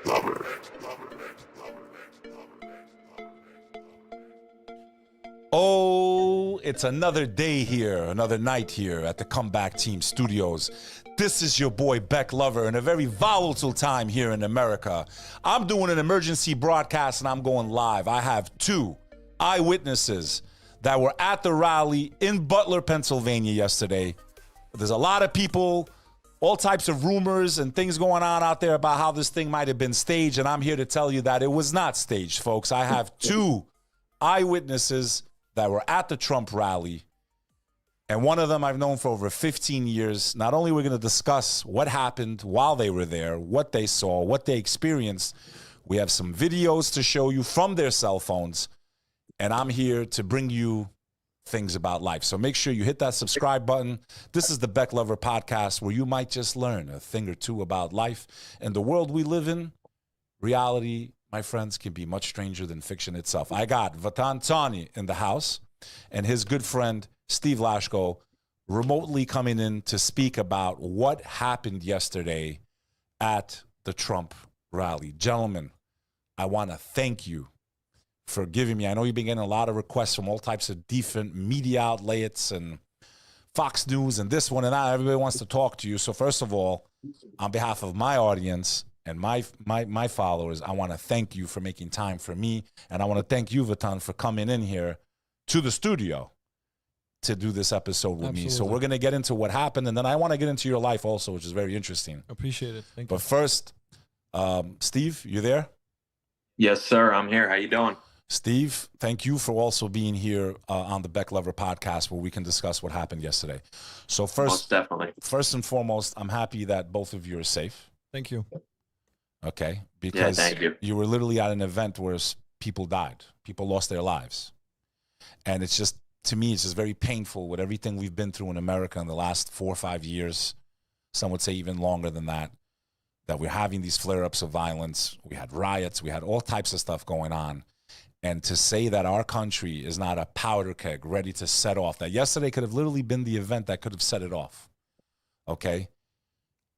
Lover. Oh, it's another day here, another night here at the Comeback Team Studios. This is your boy Bek Lover in a very volatile time here in America. I'm doing an emergency broadcast and I'm going live. I have two eyewitnesses that were at the rally in Butler, Pennsylvania yesterday. There's a lot of people, all types of rumors and things going on out there about how this thing might have been staged, and I'm here to tell you that it was not staged, folks. I have two eyewitnesses that were at the Trump rally, and one of them I've known for over 15 years. Not only are we going to discuss what happened while they were there, what they saw, what they experienced, we have some videos to show you from their cell phones, and I'm here to bring you things about life. So make sure you hit that subscribe button. This is the Bek Lover podcast, where you might just learn a thing or two about life and the world we live in. Reality, my friends, can be much stranger than fiction itself. I got Vatan in the house and his good friend Steve Lasko remotely coming in to speak about what happened yesterday at the Trump rally. Gentlemen, I want to thank you for giving me. I know you've been getting a lot of requests from all types of different media outlets and Fox News and this one and that. Everybody wants to talk to you. So first of all, on behalf of my audience and my followers, I want to thank you for making time for me. And I want to thank you, Vatan, for coming in here to the studio to do this episode with me. So we're going to get into what happened. And then I want to get into your life also, which is very interesting. Appreciate it. Thank you. But first, Steve, you there? Yes, sir. I'm here. How you doing? Steve, thank you for also being here on the Bek Lover podcast, where we can discuss what happened yesterday. So Most definitely. first and foremost, I'm happy that both of you are safe. Thank you. Okay, because thank you. You were literally at an event where people died, people lost their lives, and it's just, to me, it's just very painful with everything we've been through in America in the last 4 or 5 years. Some would say even longer than that. That we're having these flare-ups of violence. We had riots. We had all types of stuff going on. And to say that our country is not a powder keg ready to set off, that yesterday could have literally been the event that could have set it off, okay?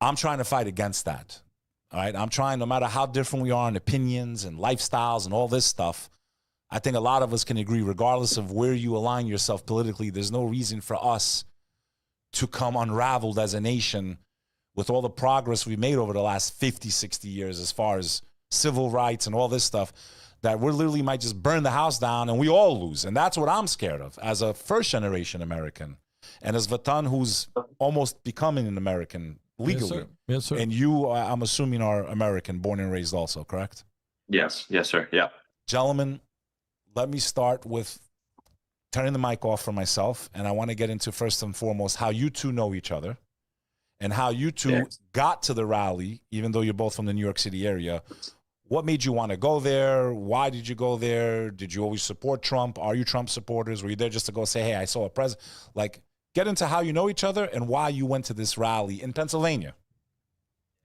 I'm trying to fight against that, all right? I'm trying, no matter how different we are in opinions and lifestyles and all this stuff, I think a lot of us can agree, regardless of where you align yourself politically, there's no reason for us to come unraveled as a nation with all the progress we made over the last 50, 60 years as far as civil rights and all this stuff, that we literally might just burn the house down and we all lose. And that's what I'm scared of as a first-generation American. And as Vatan, who's almost becoming an American legally. Yes, sir. Yes, sir. And you, I'm assuming, are American, born and raised also, correct? Yes. Yes, sir. Yeah. Gentlemen, let me start with turning the mic off for myself. And I want to get into, first and foremost, how you two know each other and how you two got to the rally, even though you're both from the New York City area. What made you want to go there? Why did you go there? Did you always support Trump? Are you Trump supporters? Were you there just to go say, hey, I saw a president? Like, get into how you know each other and why you went to this rally in Pennsylvania.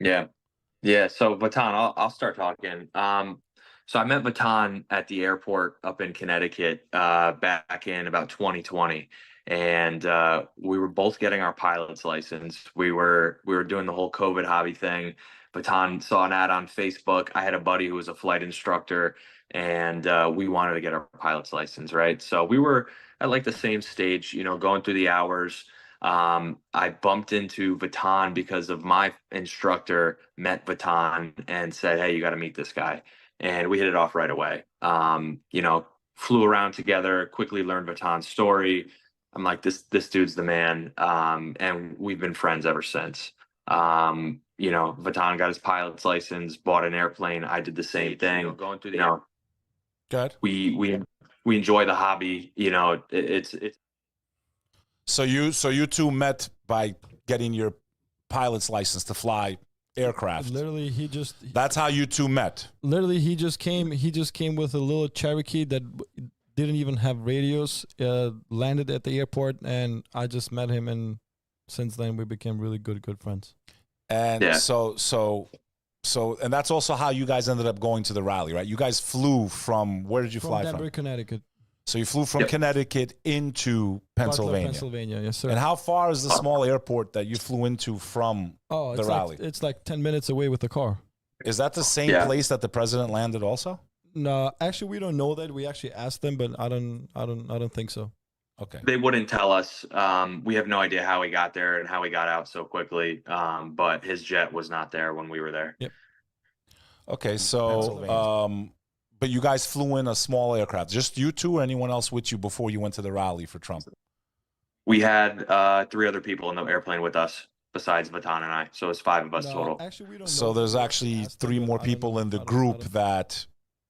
Yeah. Yeah. So Vatan, I'll start talking. So I met Vatan at the airport up in Connecticut back in about 2020. And we were both getting our pilot's license. We were doing the whole COVID hobby thing. Vatan saw an ad on Facebook. I had a buddy who was a flight instructor, and we wanted to get our pilot's license, right? So we were at like the same stage, you know, going through the hours. I bumped into Vatan because of my instructor met Vatan and said, hey, you got to meet this guy. And we hit it off right away. You know, flew around together, quickly learned Vatan's story. I'm like, this dude's the man. And we've been friends ever since. You know, Vatan got his pilot's license, bought an airplane. I did the same thing. You know, going through the, Good. We enjoy the hobby. You know, it's. So you two met by getting your pilot's license to fly aircraft. Literally, That's how you two met. Literally, he just came with a little Cherokee that didn't even have radios. Landed at the airport, and I just met him, and since then we became really good friends. And so, and that's also how you guys ended up going to the rally, right? You guys flew from, where did you fly Denver, from? Connecticut. So you flew from Connecticut into Pennsylvania. Butler, Pennsylvania, yes, sir. And how far is the small airport that you flew into from the rally? It's like 10 minutes away with the car. Is that the same Yeah. place that the president landed also? No, actually, we don't know that. We actually asked them, but I don't think so. Okay. They wouldn't tell us. We have no idea how he got there and how he got out so quickly. But his jet was not there when we were there. Yep. Okay, so Pennsylvania. but you guys flew in a small aircraft, just you two, or anyone else with you before you went to the rally for Trump? We had 3 other people in the airplane with us besides Vatan and I, so it's 5 of us No, total. actually, we don't So know. there's We actually asked them, 3 but more I don't- people in the I don't- group that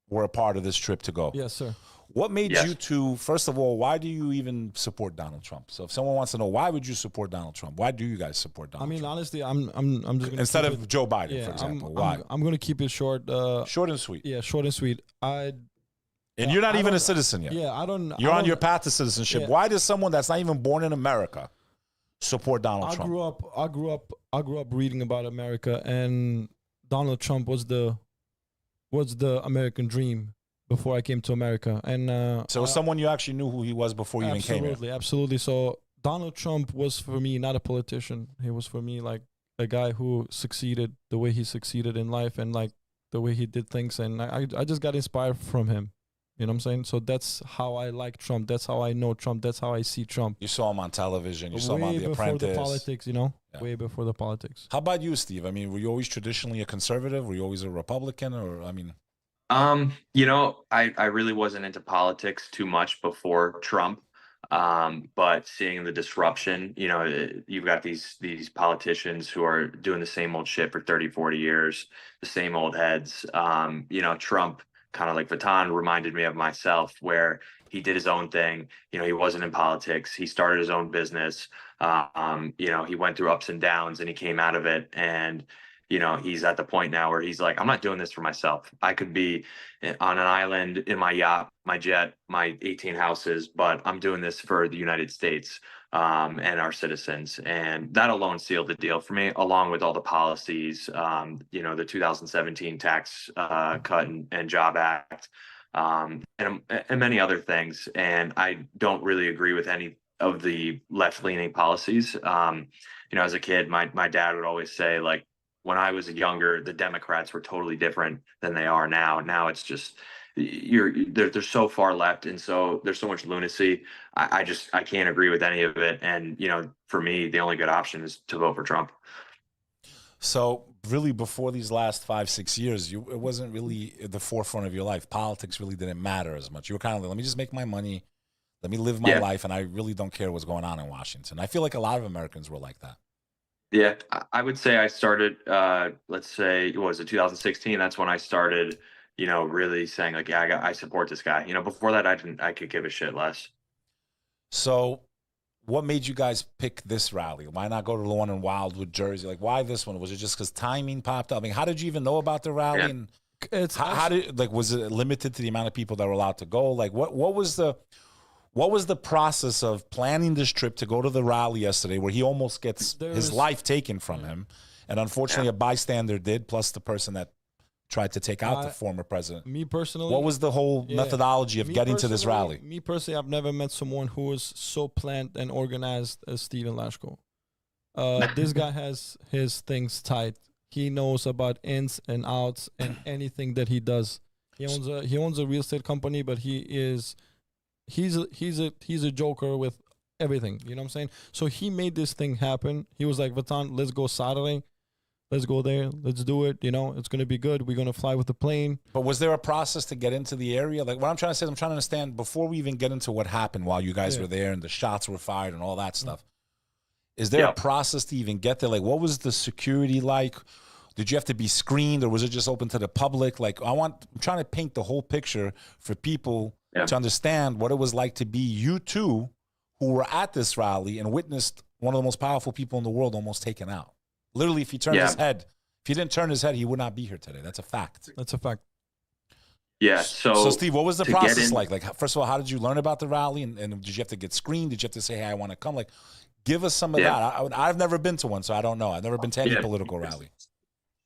were a part of this trip to go. Yes, sir. What made Yes. you two, first of all, why do you even support Donald Trump? So if someone wants to know, why would you support Donald Trump? Why do you guys support Donald I mean, Trump? honestly, I'm just gonna Instead keep of it, Joe Biden, yeah, for example. I'm, Why? I'm gonna keep it short. Short and sweet. Yeah, short and sweet. And you're not I even a don't- citizen yet. Yeah, I don't. You're I on don't- your path to citizenship. Yeah. Why does someone that's not even born in America support Donald Trump? I grew up reading about America, and Donald Trump was the American dream before I came to America. And So someone you actually knew who he was before you even came here. absolutely. So Donald Trump was for me not a politician. He was for me like a guy who succeeded the way he succeeded in life, and like the way he did things. And I just got inspired from him. You know what I'm saying? So that's how I like Trump. That's how I know Trump. That's how I see Trump. You saw him on television. You saw him on Way The before Apprentice. the politics, you know? Yeah. Way before the politics. How about you, Steve? I mean, were you always traditionally a conservative? Were you always a Republican? Or, I mean... I really wasn't into politics too much before Trump. But seeing the disruption, you've got these politicians who are doing the same old shit for 30, 40 years, the same old heads. Trump, kind of like Vatan, reminded me of myself, where he did his own thing. He wasn't in politics. He started his own business. He went through ups and downs, and he came out of it. And he's at the point now where he's like, I'm not doing this for myself. I could be on an island in my yacht, my jet, my 18 houses, but I'm doing this for the United States and our citizens. And that alone sealed the deal for me, along with all the policies, the 2017 tax cut and Job Act, and many other things. And I don't really agree with any of the left-leaning policies. As a kid, my dad would always say, like, when I was younger, the Democrats were totally different than they are now. Now it's just they're so far left, and so there's so much lunacy. I can't agree with any of it. And for me, the only good option is to vote for Trump. So really, before these last 5, 6 years, it wasn't really at the forefront of your life. Politics really didn't matter as much. You were kind of like, let me just make my money, let me live my life, and I really don't care what's going on in Washington. I feel like a lot of Americans were like that. Yeah, I would say I started, let's say, what was it, 2016? That's when I started, really saying, like, yeah, I support this guy. Before that, I could give a shit less. So what made you guys pick this rally? Why not go to the one in Wildwood, Jersey? Like, why this one? Was it just because timing popped up? I mean, how did you even know about the rally? Yeah. And How did, like, was it limited to the amount of people that were allowed to go? Like, what was the process of planning this trip to go to the rally yesterday, where he almost gets his life taken from him, and unfortunately a bystander did, plus the person that tried to take out the former president? Me personally, what was the whole methodology of getting to this rally? Me personally, I've never met someone who was so planned and organized as Steven Lasko. This guy has his things tight. He knows about ins and outs and anything that he does. He owns a real estate company, but he's a joker with everything. You know what I'm saying? So he made this thing happen. He was like, Vatan, let's go Saturday. Let's go there. Let's do it. It's going to be good. We're going to fly with the plane. But was there a process to get into the area? Like, what I'm trying to say is, I'm trying to understand, before we even get into what happened while you guys were there and the shots were fired and all that stuff, is there a process to even get there? Like, what was the security like? Did you have to be screened, or was it just open to the public? Like, I'm trying to paint the whole picture for people to understand what it was like to be you two who were at this rally and witnessed one of the most powerful people in the world almost taken out. Literally, if he turned his head, if he didn't turn his head, he would not be here today. That's a fact. That's a fact. Yeah. So Steve, what was the process like? Like, first of all, how did you learn about the rally, and did you have to get screened? Did you have to say, hey, I want to come? Like, give us some of that. I've never been to one, so I don't know. I've never been to any political rally.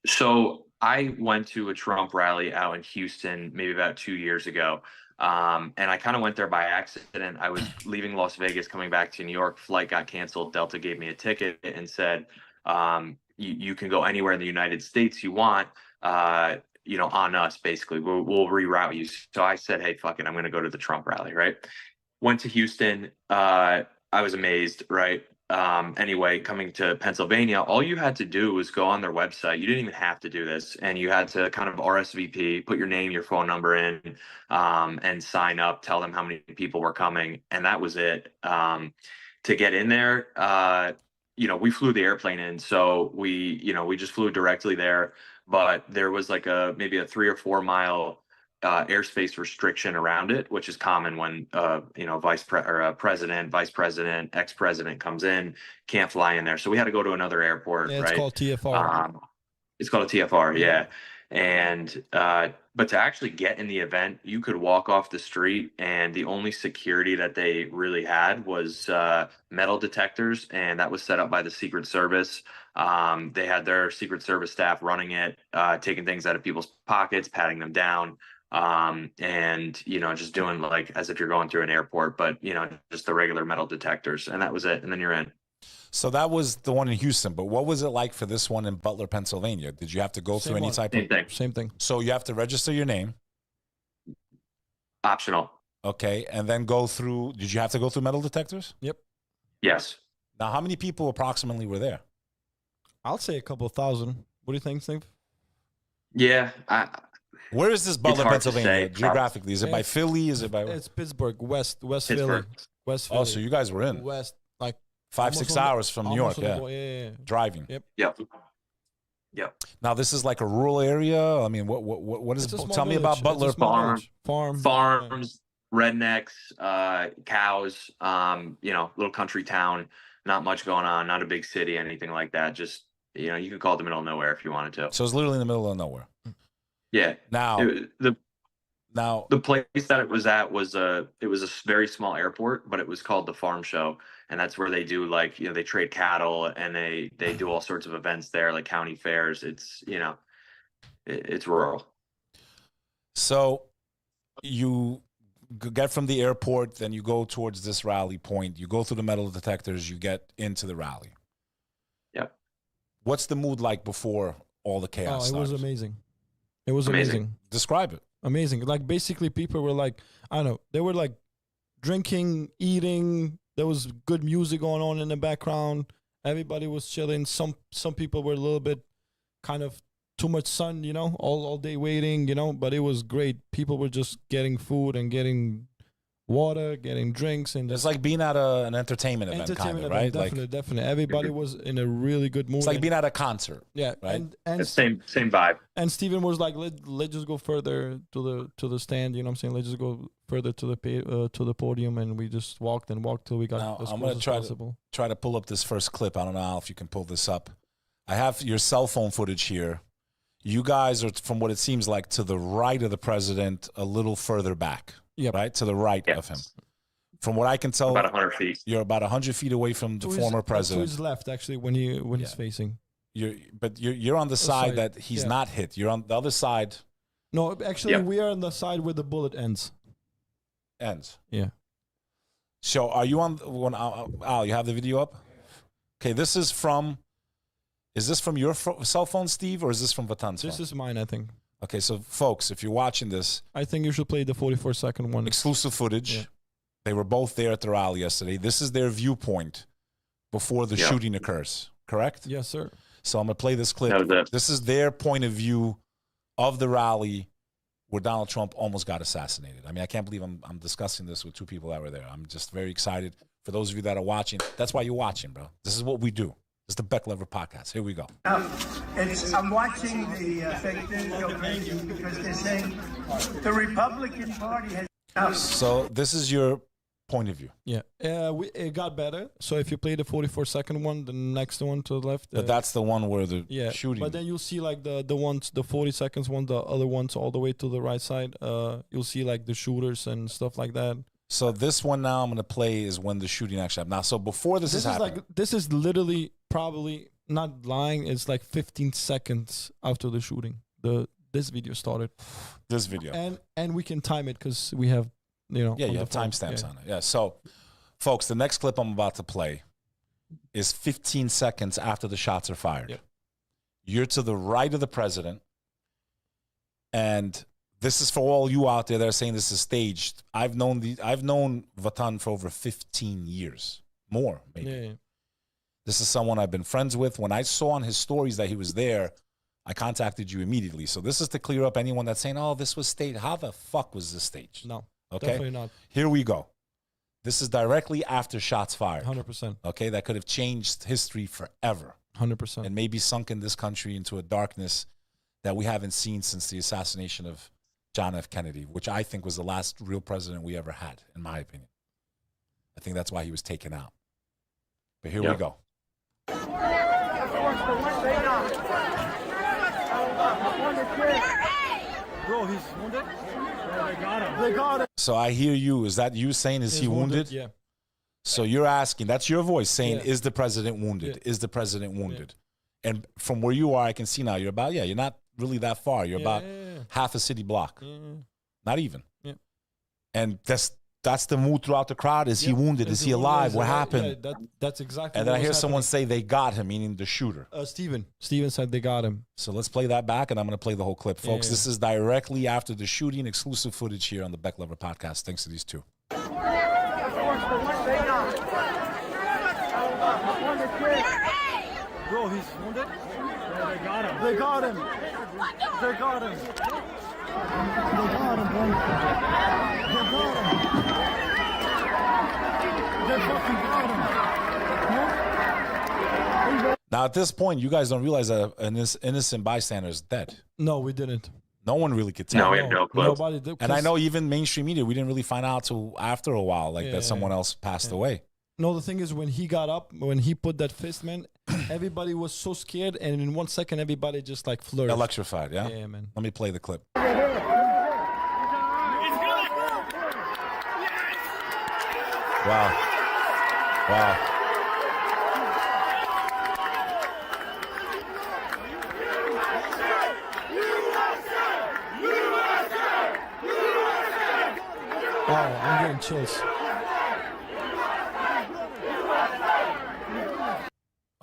So I went to a Trump rally out in Houston maybe about 2 years ago. And I kind of went there by accident. I was leaving Las Vegas, coming back to New York. Flight got canceled. Delta gave me a ticket and said, you can go anywhere in the United States you want, on us basically. We'll reroute you. So I said, hey, fuck it, I'm going to go to the Trump rally, right? Went to Houston. I was amazed, right? Anyway, coming to Pennsylvania, all you had to do was go on their website. You didn't even have to do this, and you had to kind of RSVP, put your name, your phone number in, and sign up. Tell them how many people were coming, and that was it. To get in there, we flew the airplane in, so we just flew directly there. But there was like maybe a 3 or 4 mile airspace restriction around it, which is common when president, vice president, ex-president comes in, can't fly in there. So we had to go to another airport. Yeah, it's right? called TFR. It's called a TFR, yeah. And but to actually get in the event, you could walk off the street, and the only security that they really had was metal detectors, and that was set up by the Secret Service. They had their Secret Service staff running it, taking things out of people's pockets, patting them down, and just doing like as if you're going through an airport, but just the regular metal detectors, and that was it. And then you're in. So that was the one in Houston, but what was it like for this one in Butler, Pennsylvania? Did you have to go through any type of... Same thing. So you have to register your name. Optional. Okay, and then go through... Did you have to go through metal detectors? Yep. Yes. Now, how many people approximately were there? I'll say a couple thousand. What do you think, Steve? Yeah. Where is this Butler, Pennsylvania, geographically? Is it by It's- Philly? Is it by... It's Pittsburgh, West Philly. Pittsburgh. West Philly. Oh, so you guys were in. West, like 5-6 hours from New York, almost on yeah. the yeah. Driving. Yep. Yep. Now, this is like a rural area? I mean, what is... It's a small Tell me village. about Butler. It's a small Farm. village. Farms, rednecks, cows, little country town, not much going on, not a big city, anything like that. Just, you could call it the middle of nowhere if you wanted to. So it's literally in the middle of nowhere. Yeah. Now... The place that it was at was a very small airport, but it was called the Farm Show, and that's where they do they trade cattle, and they do all sorts of events there, like county fairs. It's it's rural. So you get from the airport, then you go towards this rally point. You go through the metal detectors. You get into the rally. Yep. What's the mood like before all the chaos It was started? amazing. It was amazing. Describe it. Amazing. Like basically people were like, I don't know, they were like drinking, eating. There was good music going on in the background. Everybody was chilling. Some people were a little bit kind of too much sun, all day waiting, but it was great. People were just getting food and getting water, getting drinks, and It's like being at an entertainment event, kind of, right? Definitely. Everybody was in a really good mood. It's like being at a concert. Yeah, right? and Same vibe. And Steven was like, let's just go further to the stand. You know what I'm saying? Let's just go further to the podium, and we just walked till we got Now, as I'm close gonna as try possible. Try to pull up this first clip. I don't know, Al, if you can pull this up. I have your cell phone footage here. You guys are, from what it seems like, to the right of the president, a little further back. Yep. Right? To the right of him. From what I can tell, About 100 feet. you're about 100 feet away from the former president. To his left, actually, when he's facing. You're on the side that he's not hit. You're on the other side. No, actually, we are on the side where the bullet ends. Yeah. So are you on when Al, you have the video up? Okay, this is from... Is this from your cell phone, Steve, or is this from Vatan's phone? This is mine, I think. Okay, so folks, if you're watching this... I think you should play the 44-second one. Exclusive footage. Yeah. They were both there at the rally yesterday. This is their viewpoint before the shooting occurs, correct? Yes, sir. So I'm going to play this clip. This is their point of view of the rally where Donald Trump almost got assassinated. I mean, I can't believe I'm discussing this with two people that were there. I'm just very excited. For those of you that are watching, that's why you're watching, bro. This is what we do. It's the Bek Lover podcast. Here we go. I'm watching the fake news go crazy because they're saying the Republican Party has... So this is your point of view. Yeah. It got better. So if you play the 44-second one, the next one to the left. But that's the one where the shooting. But then you'll see like the ones, the 40 seconds one, the other ones all the way to the right side. You'll see like the shooters and stuff like that. So this one now I'm going to play is when the shooting actually happened. Now, so before this is happening. This is literally probably not lying. It's like 15 seconds after the shooting. This video started. This video. And we can time it because we have, Yeah, you have timestamps on it. Yeah. So, folks, the next clip I'm about to play is 15 seconds after the shots are fired. Yep. You're to the right of the president. And this is for all you out there that are saying this is staged. I've known Vatan for over 15 years, more maybe. Yeah. This is someone I've been friends with. When I saw on his stories that he was there, I contacted you immediately. So this is to clear up anyone that's saying, "Oh, this was staged." How the fuck was this staged? No, okay, definitely not. Here we go. This is directly after shots fired. 100%. Okay, that could have changed history forever. 100%. And maybe sunken this country into a darkness that we haven't seen since the assassination of John F. Kennedy, which I think was the last real president we ever had, in my opinion. I think that's why he was taken out. But here we go. Bro, he's wounded. They got him. So I hear you. Is that you saying, is he wounded? Yeah. So you're asking, that's your voice saying, Yeah. is the president wounded? Yeah. Is the president wounded? And from where you are, I can see now, you're not really that far. You're about half a city block. Not even. Yeah. And that's the mood throughout the crowd. Is he wounded? Is he alive? What happened? Yeah, that's exactly. And then what I hear was someone happening. say they got him, meaning the shooter. Steven said they got him. So let's play that back, and I'm going to play the whole clip. Folks, Yeah. this is directly after the shooting, exclusive footage here on the Bek Lover podcast, thanks to these two. Bro, he's wounded. They got him. They got him. They got him. They got him, bro. They got him. They fucking got him. Now, at this point, you guys don't realize that an innocent bystander is dead. No, we didn't. No one really could tell. No, we have no clue. Nobody did. And I know even mainstream media, we didn't really find out till after a while, like that someone else passed away. No, the thing is, when he got up, when he put that fist, man, everybody was so scared, and in 1 second, everybody just like flourished. Electrified, yeah? Yeah, man. Let me play the clip. Wow. Wow. Wow, I'm getting chills.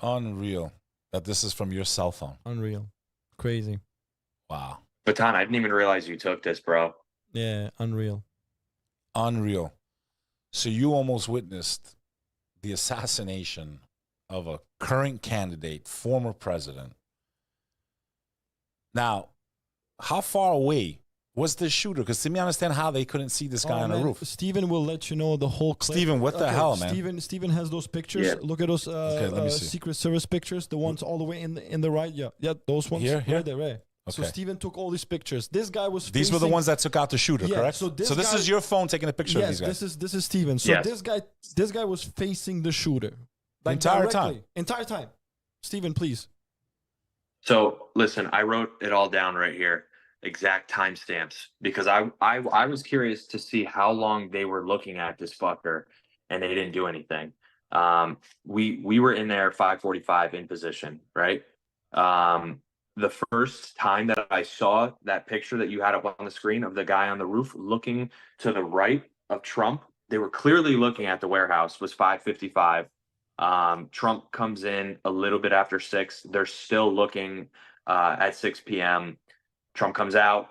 Unreal that this is from your cell phone. Unreal. Crazy. Wow. Vatan, I didn't even realize you took this, bro. Yeah, unreal. Unreal. So you almost witnessed the assassination of a current candidate, former president. Now, how far away was the shooter? Because to me, I understand how they couldn't see this guy on the man. roof. Steven will let you know the whole clip. Steven, what the hell, man? Steven has those pictures. Yeah. Look at those let me see. Secret Service pictures, the ones all the way in the right. Yeah, those ones. Here? Right there, right. So Okay. Steven took all these pictures. This guy was These were the facing- ones that took out the shooter, Yeah, correct? so this this guy- is your phone taking a picture of Yes, these guys. this is Steven. So Yes. this guy was facing the shooter. The entire time? directly. Entire time. Steven, please. So listen, I wrote it all down right here, exact timestamps, because I was curious to see how long they were looking at this fucker, and they didn't do anything. We were in there 5:45 in position, right? The first time that I saw that picture that you had up on the screen of the guy on the roof looking to the right of Trump, they were clearly looking at the warehouse, was 5:55. Trump comes in a little bit after 6. They're still looking at 6 p.m. Trump comes out.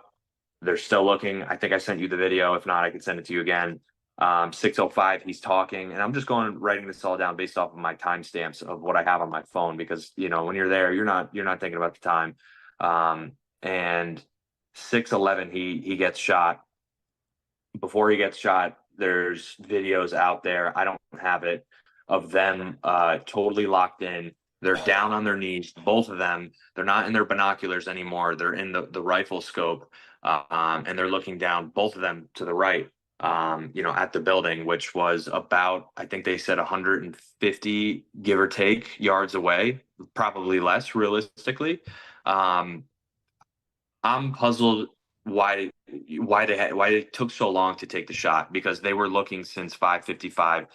They're still looking. I think I sent you the video. If not, I can send it to you again. 6:05, he's talking, and I'm just writing this all down based off of my timestamps of what I have on my phone, because when you're there, you're not thinking about the time. And 6:11, he gets shot. Before he gets shot, there's videos out there. I don't have it, of them totally locked in. They're down on their knees, both of them. They're not in their binoculars anymore. They're in the rifle scope, and they're looking down, both of them to the right, at the building, which was about, I think they said 150, give or take, yards away, probably less realistically. I'm puzzled why it took so long to take the shot, because they were looking since 5:55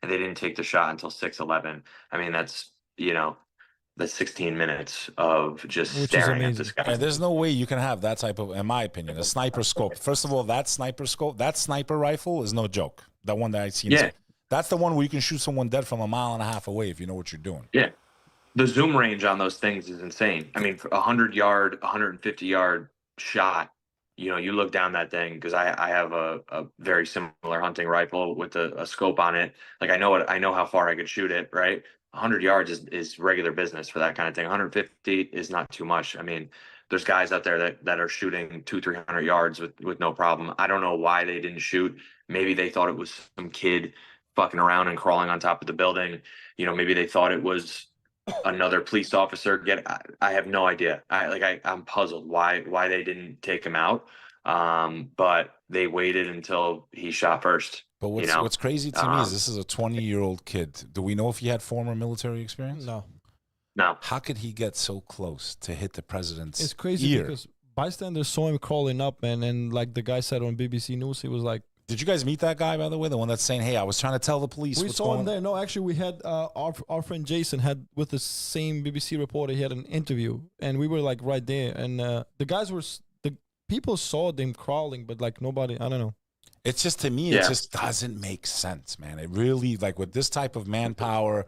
and they didn't take the shot until 6:11. I mean, that's 16 minutes of just Which is staring at amazing. this guy. And there's no way you can have that type of, in my opinion, a sniper scope. First of all, that sniper rifle is no joke. That one that I seen. Yeah. That's the one where you can shoot someone dead from a mile and a half away if you know what you're doing. Yeah. The zoom range on those things is insane. I mean, for 100-yard, 150-yard shot you look down that thing, because I have a very similar hunting rifle with a scope on it. Like I know how far I could shoot it, right? 100 yards is regular business for that kind of thing. 150 is not too much. I mean, there's guys out there that are shooting 200-300 yards with no problem. I don't know why they didn't shoot. Maybe they thought it was some kid fucking around and crawling on top of the building. Maybe they thought it was another police officer. I have no idea. I'm puzzled why they didn't take him out. But they waited until he shot first. But what's crazy to me is this is a 20-year-old kid. Do we know if he had former military experience? No. No. How could he get so close to hit the president's It's crazy ear? because bystanders saw him crawling up, man, and like the guy said on BBC News, he was like, Did you guys meet that guy, by the way? The one that's saying, hey, I was trying to tell the police we what's saw going him on. there. No, actually, we had our friend Jason had with the same BBC reporter. He had an interview, and we were like right there. And the guys were the people saw them crawling, but like nobody. I don't know. It's just, to me, it just doesn't make sense, man. It really, like, with this type of manpower,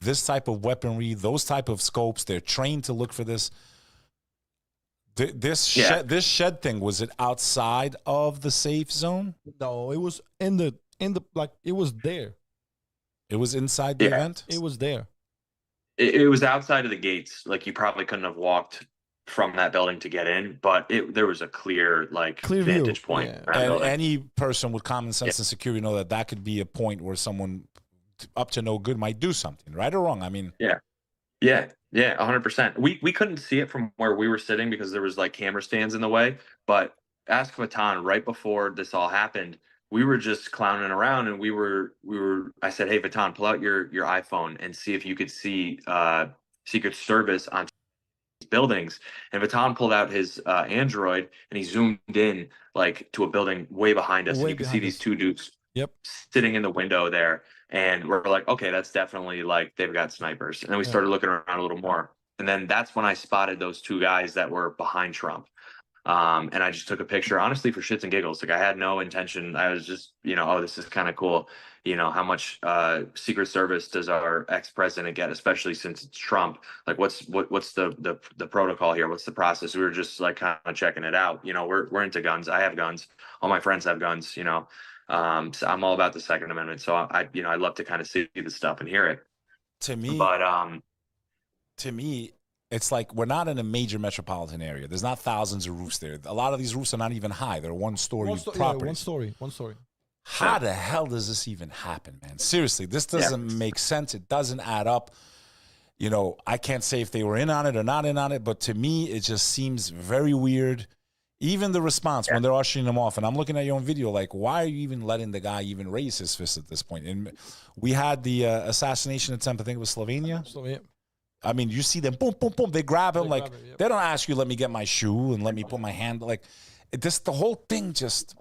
this type of weaponry, those type of scopes, they're trained to look for this. This shed thing, was it outside of the safe zone? No, it was in the like it was there. It was inside the event? It was there. It was outside of the gates. Like, you probably couldn't have walked from that building to get in, but there was a clear vantage view. point. Yeah. And any person with common sense and security know that could be a point where someone up to no good might do something, right or wrong. I mean, Yeah, 100%. We couldn't see it from where we were sitting because there was like camera stands in the way. But ask Vatan, right before this all happened, we were just clowning around, and we were. I said, "Hey, Vatan, pull out your iPhone and see if you could see Secret Service on buildings." And Vatan pulled out his Android, and he zoomed in like to a building way behind us, and you could see these two dudes sitting in the window there. And we're like, okay, that's definitely like they've got snipers. And then we started looking around a little more, and then that's when I spotted those two guys that were behind Trump. And I just took a picture, honestly, for shits and giggles. Like, I had no intention. I was just, oh, this is kind of cool. How much Secret Service does our ex-president get, especially since it's Trump? Like, what's the protocol here? What's the process? We were just like kind of checking it out. We're into guns. I have guns. All my friends have guns. So I'm all about the Second Amendment. So I love to kind of see the stuff and hear it. To me, it's like we're not in a major metropolitan area. There's not thousands of roofs there. A lot of these roofs are not even high. They're one-story properties. One story. How the hell does this even happen, man? Seriously, this doesn't make sense. It doesn't add up. I can't say if they were in on it or not in on it, but to me, it just seems very weird. Even the response when they're ushering him off, and I'm looking at your own video, like, why are you even letting the guy even raise his fist at this point? And we had the assassination attempt, I think it was Slovenia. I mean, you see them, boom, boom, boom. They grab him. They don't ask you, let me get my shoe and let me put my hand. Like, the whole thing just,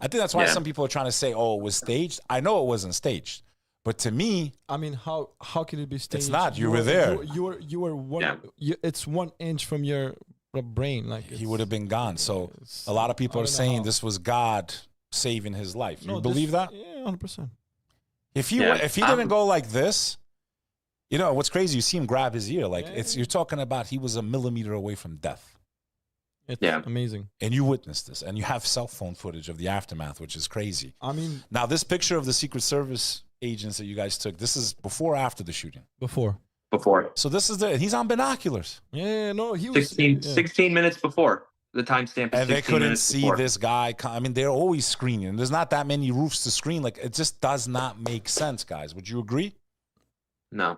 I think that's why some people are trying to say, oh, it was staged. I know it wasn't staged. But to me, I mean, how can it be staged? It's not. You were there. You were one. It's 1 inch from your brain. Like, he would have been gone. So a lot of people are saying this was God saving his life. You believe that? Yeah, 100%. If he didn't go like this, what's crazy? You see him grab his ear. Like, you're talking about he was a millimeter away from death. It's amazing. And you witnessed this, and you have cell phone footage of the aftermath, which is crazy. I mean, now this picture of the Secret Service agents that you guys took, this is before or after the shooting? Before. So this is he's on binoculars. Yeah, no, he was 16 minutes before the timestamp. And they couldn't see this guy. I mean, they're always screening. There's not that many roofs to screen. Like, it just does not make sense, guys. Would you agree? No.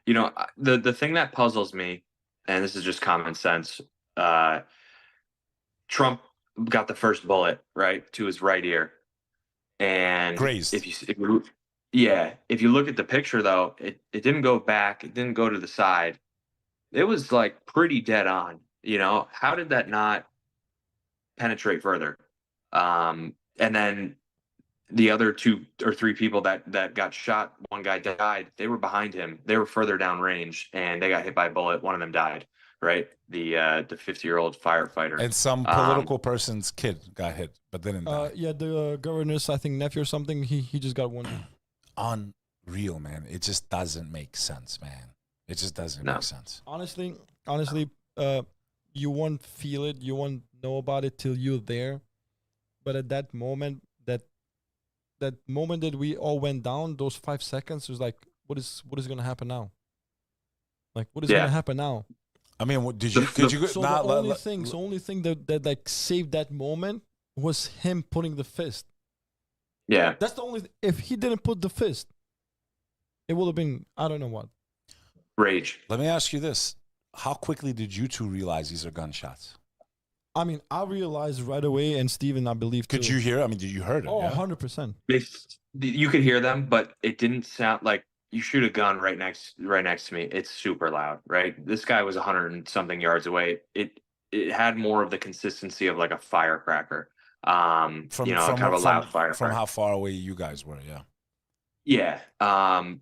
The thing that puzzles me, and this is just common sense, Trump got the first bullet right to his right ear, and grazed. If you look at the picture though, it didn't go back, it didn't go to the side. It was like pretty dead on. How did that not penetrate further? And then the other 2 or 3 people that got shot, one guy died. They were behind him. They were further down range, and they got hit by a bullet. One of them died. Right, the 50-year-old firefighter, and some political person's kid got hit, but didn't die. Yeah, the governor's, I think, nephew or something. He just got one. Unreal, man. It just doesn't make sense, man. It just doesn't make sense. Honestly, you won't feel it. You won't know about it till you're there. But at that moment, that moment that we all went down, those 5 seconds was like, what is gonna happen now? Like, what is Yeah. gonna happen now? I mean, did The- you? Could you? So Not, the only thing that like saved that moment was him putting the fist. Yeah. That's the only. If he didn't put the fist, it would have been, I don't know what. Rage. let me ask you this: how quickly did you two realize these are gunshots? I mean, I realized right away, and Steven, I believe, Could too. you hear? I mean, did you heard it? Oh, yeah? 100%. You could hear them, but it didn't sound like you shoot a gun right next to me. It's super loud, right? This guy was 100 and something yards away. It had more of the consistency of like a firecracker. Kind of a loud firecracker. From how far away you guys were, yeah. Yeah.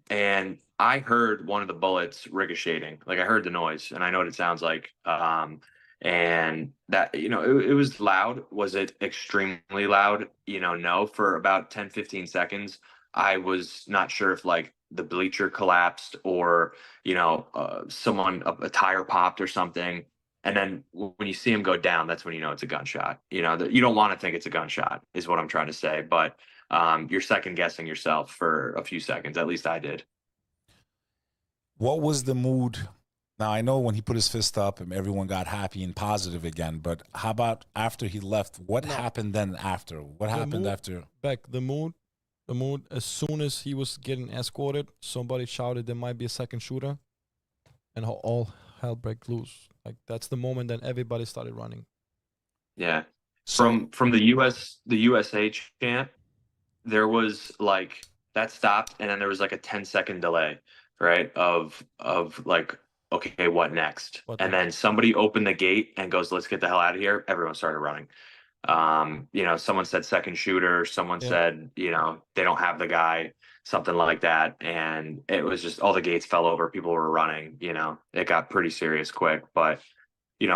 And I heard one of the bullets ricocheting. Like I heard the noise, and I know what it sounds like. And that, it was loud. Was it extremely loud? No. For about 10, 15 seconds, I was not sure if like the bleacher collapsed or, someone, a tire popped or something. And then when you see him go down, that's when you know it's a gunshot. You don't want to think it's a gunshot, is what I'm trying to say. But you're second guessing yourself for a few seconds. At least I did. What was the mood? Now, I know when he put his fist up and everyone got happy and positive again, but how about after he left? What happened then after? What happened after? The mood, as soon as he was getting escorted, somebody shouted there might be a second shooter, and all hell broke loose. Like, that's the moment that everybody started running. Yeah. From the USA chant, there was like, that stopped, and then there was like a 10-second delay, right? Of like, okay, what next? And then somebody opened the gate and goes, let's get the hell out of here. Everyone started running. Someone said second shooter, someone said, they don't have the guy, something like that. And it was just, all the gates fell over. People were running, it got pretty serious quick. But,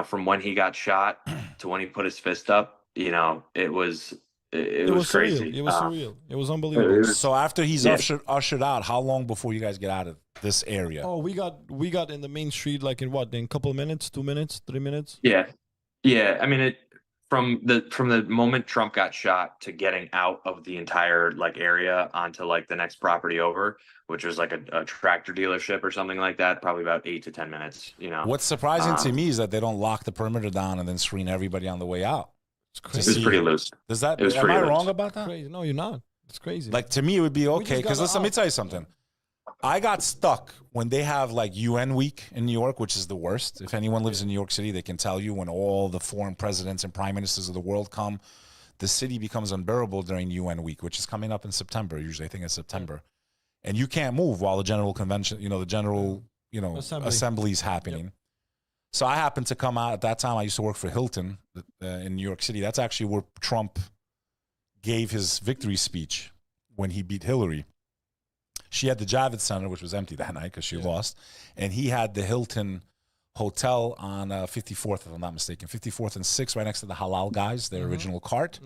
from when he got shot to when he put his fist up, it was crazy. Surreal. It was surreal. It was unbelievable. So after he's ushered out, how long before you guys get out of this area? Oh, we got in the main street like in a couple of minutes, 2 minutes, 3 minutes. Yeah. I mean, from the moment Trump got shot to getting out of the entire like area onto like the next property over, which was like a tractor dealership or something like that, probably about 8 to 10 minutes. What's surprising to me is that they don't lock the perimeter down and then screen everybody on the way out. It's crazy. It was pretty loose. Am I wrong about that? Crazy. No, you're not. It's crazy. Like, to me, it would be okay. Because listen, let me tell you something. I got stuck when they have like UN week in New York, which is the worst. If anyone lives in New York City, they can tell you when all the foreign presidents and prime ministers of the world come, the city becomes unbearable during UN week, which is coming up in September. Usually, I think it's September. And you can't move while the general convention, the general, assembly is happening. Yep. So I happened to come out at that time. I used to work for Hilton in New York City. That's actually where Trump gave his victory speech when he beat Hillary. She had the Javits Center, which was empty that night because she lost. And he had the Hilton Hotel on 54th, if I'm not mistaken, 54th and 6th, right next to the Halal Guys, their original cart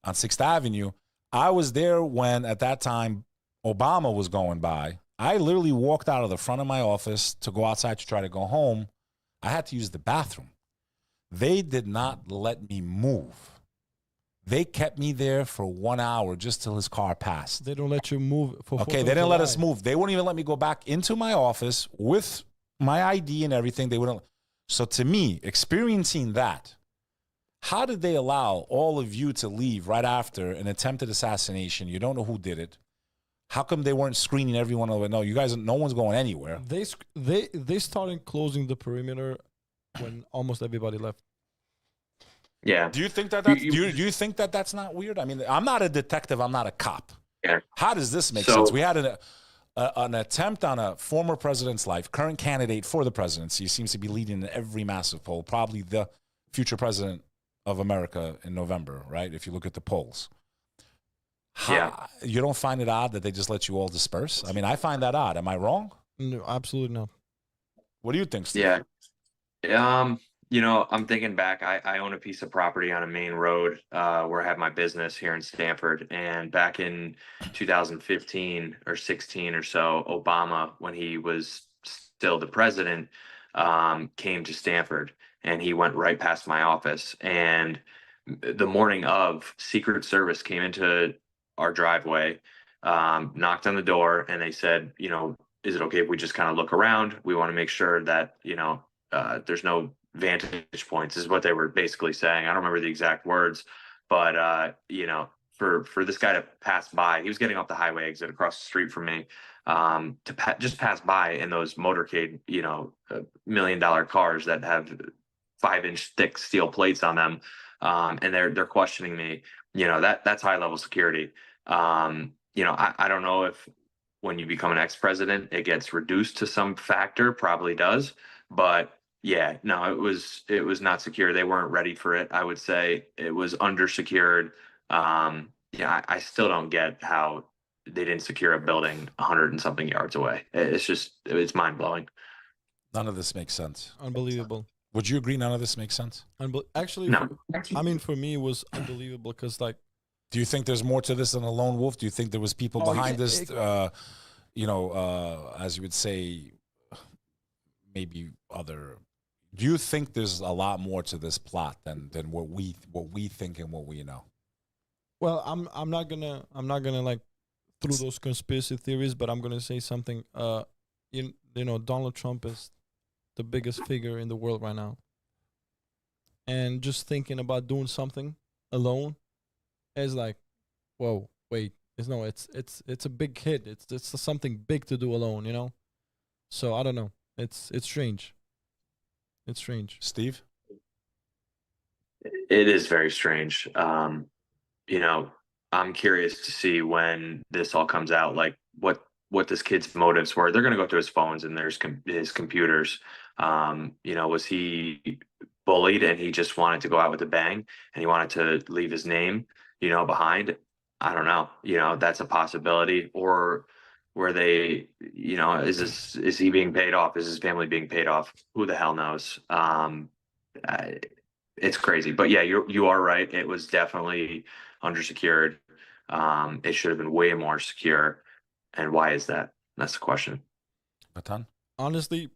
on 6th Avenue. I was there when, at that time, Obama was going by. I literally walked out of the front of my office to go outside to try to go home. I had to use the bathroom. They did not let me move. They kept me there for 1 hour just till his car passed. They don't let you move. Okay, they didn't let us move. They wouldn't even let me go back into my office with my ID and everything. They wouldn't. So to me, experiencing that, how did they allow all of you to leave right after an attempted assassination? You don't know who did it. How come they weren't screening everyone over? No, you guys, no one's going anywhere. They started closing the perimeter when almost everybody left. Yeah. Do you think that that's, do you think that that's not weird? I mean, I'm not a detective. I'm not a cop. Yeah. How does this make sense? We had an attempt on a former president's life, current candidate for the presidency, seems to be leading in every massive poll, probably the future president of America in November, right? If you look at the polls. You don't find it odd that they just let you all disperse? I mean, I find that odd. Am I wrong? No, absolutely not. What do you think, Steve? Yeah. I'm thinking back. I own a piece of property on a main road where I have my business here in Stanford. And back in 2015 or 16 or so, Obama, when he was still the president, came to Stanford. and he went right past my office. And the morning of, Secret Service came into our driveway, knocked on the door, and they said, you know, is it okay if we just kind of look around? We want to make sure that, you know, there's no vantage points, is what they were basically saying. I don't remember the exact words, but you know, for this guy to pass by, he was getting off the highway exit across the street from me, to just pass by in those motorcade, you know, $1 million cars that have 5-inch thick steel plates on them, and they're questioning me. You know, that's high level security. You know, I don't know if when you become an ex-president, it gets reduced to some factor, probably does, but yeah, no, it was not secure. They weren't ready for it. I would say it was undersecured. Yeah, I still don't get how they didn't secure a building 100 and something yards away. It's mind blowing. None of this makes sense. Unbelievable. Would you agree none of this makes sense? Actually, No. I mean, for me, it was unbelievable because, like, Do you think there's more to this than a lone wolf? Do you think there was people behind this, you know, as you would say, maybe other... Do you think there's a lot more to this plot than what we think and what we know? well, I'm not gonna like through those conspiracy theories, but I'm gonna say something. You know, Donald Trump is the biggest figure in the world right now, and just thinking about doing something alone is like, whoa, wait, it's a big hit. It's something big to do alone, you know. So I don't know. It's strange. It's strange. Steve? It is very strange. You know, I'm curious to see when this all comes out, like what this kid's motives were. They're going to go through his phones and there's his computers. You know, was he bullied and he just wanted to go out with a bang and he wanted to leave his name, you know, behind? I don't know. You know, that's a possibility. Or were they, you know, is he being paid off? Is his family being paid off? Who the hell knows? It's crazy, but yeah, you are right. It was definitely undersecured. It should have been way more secure. And why is that? That's the question. Vatan? Honestly,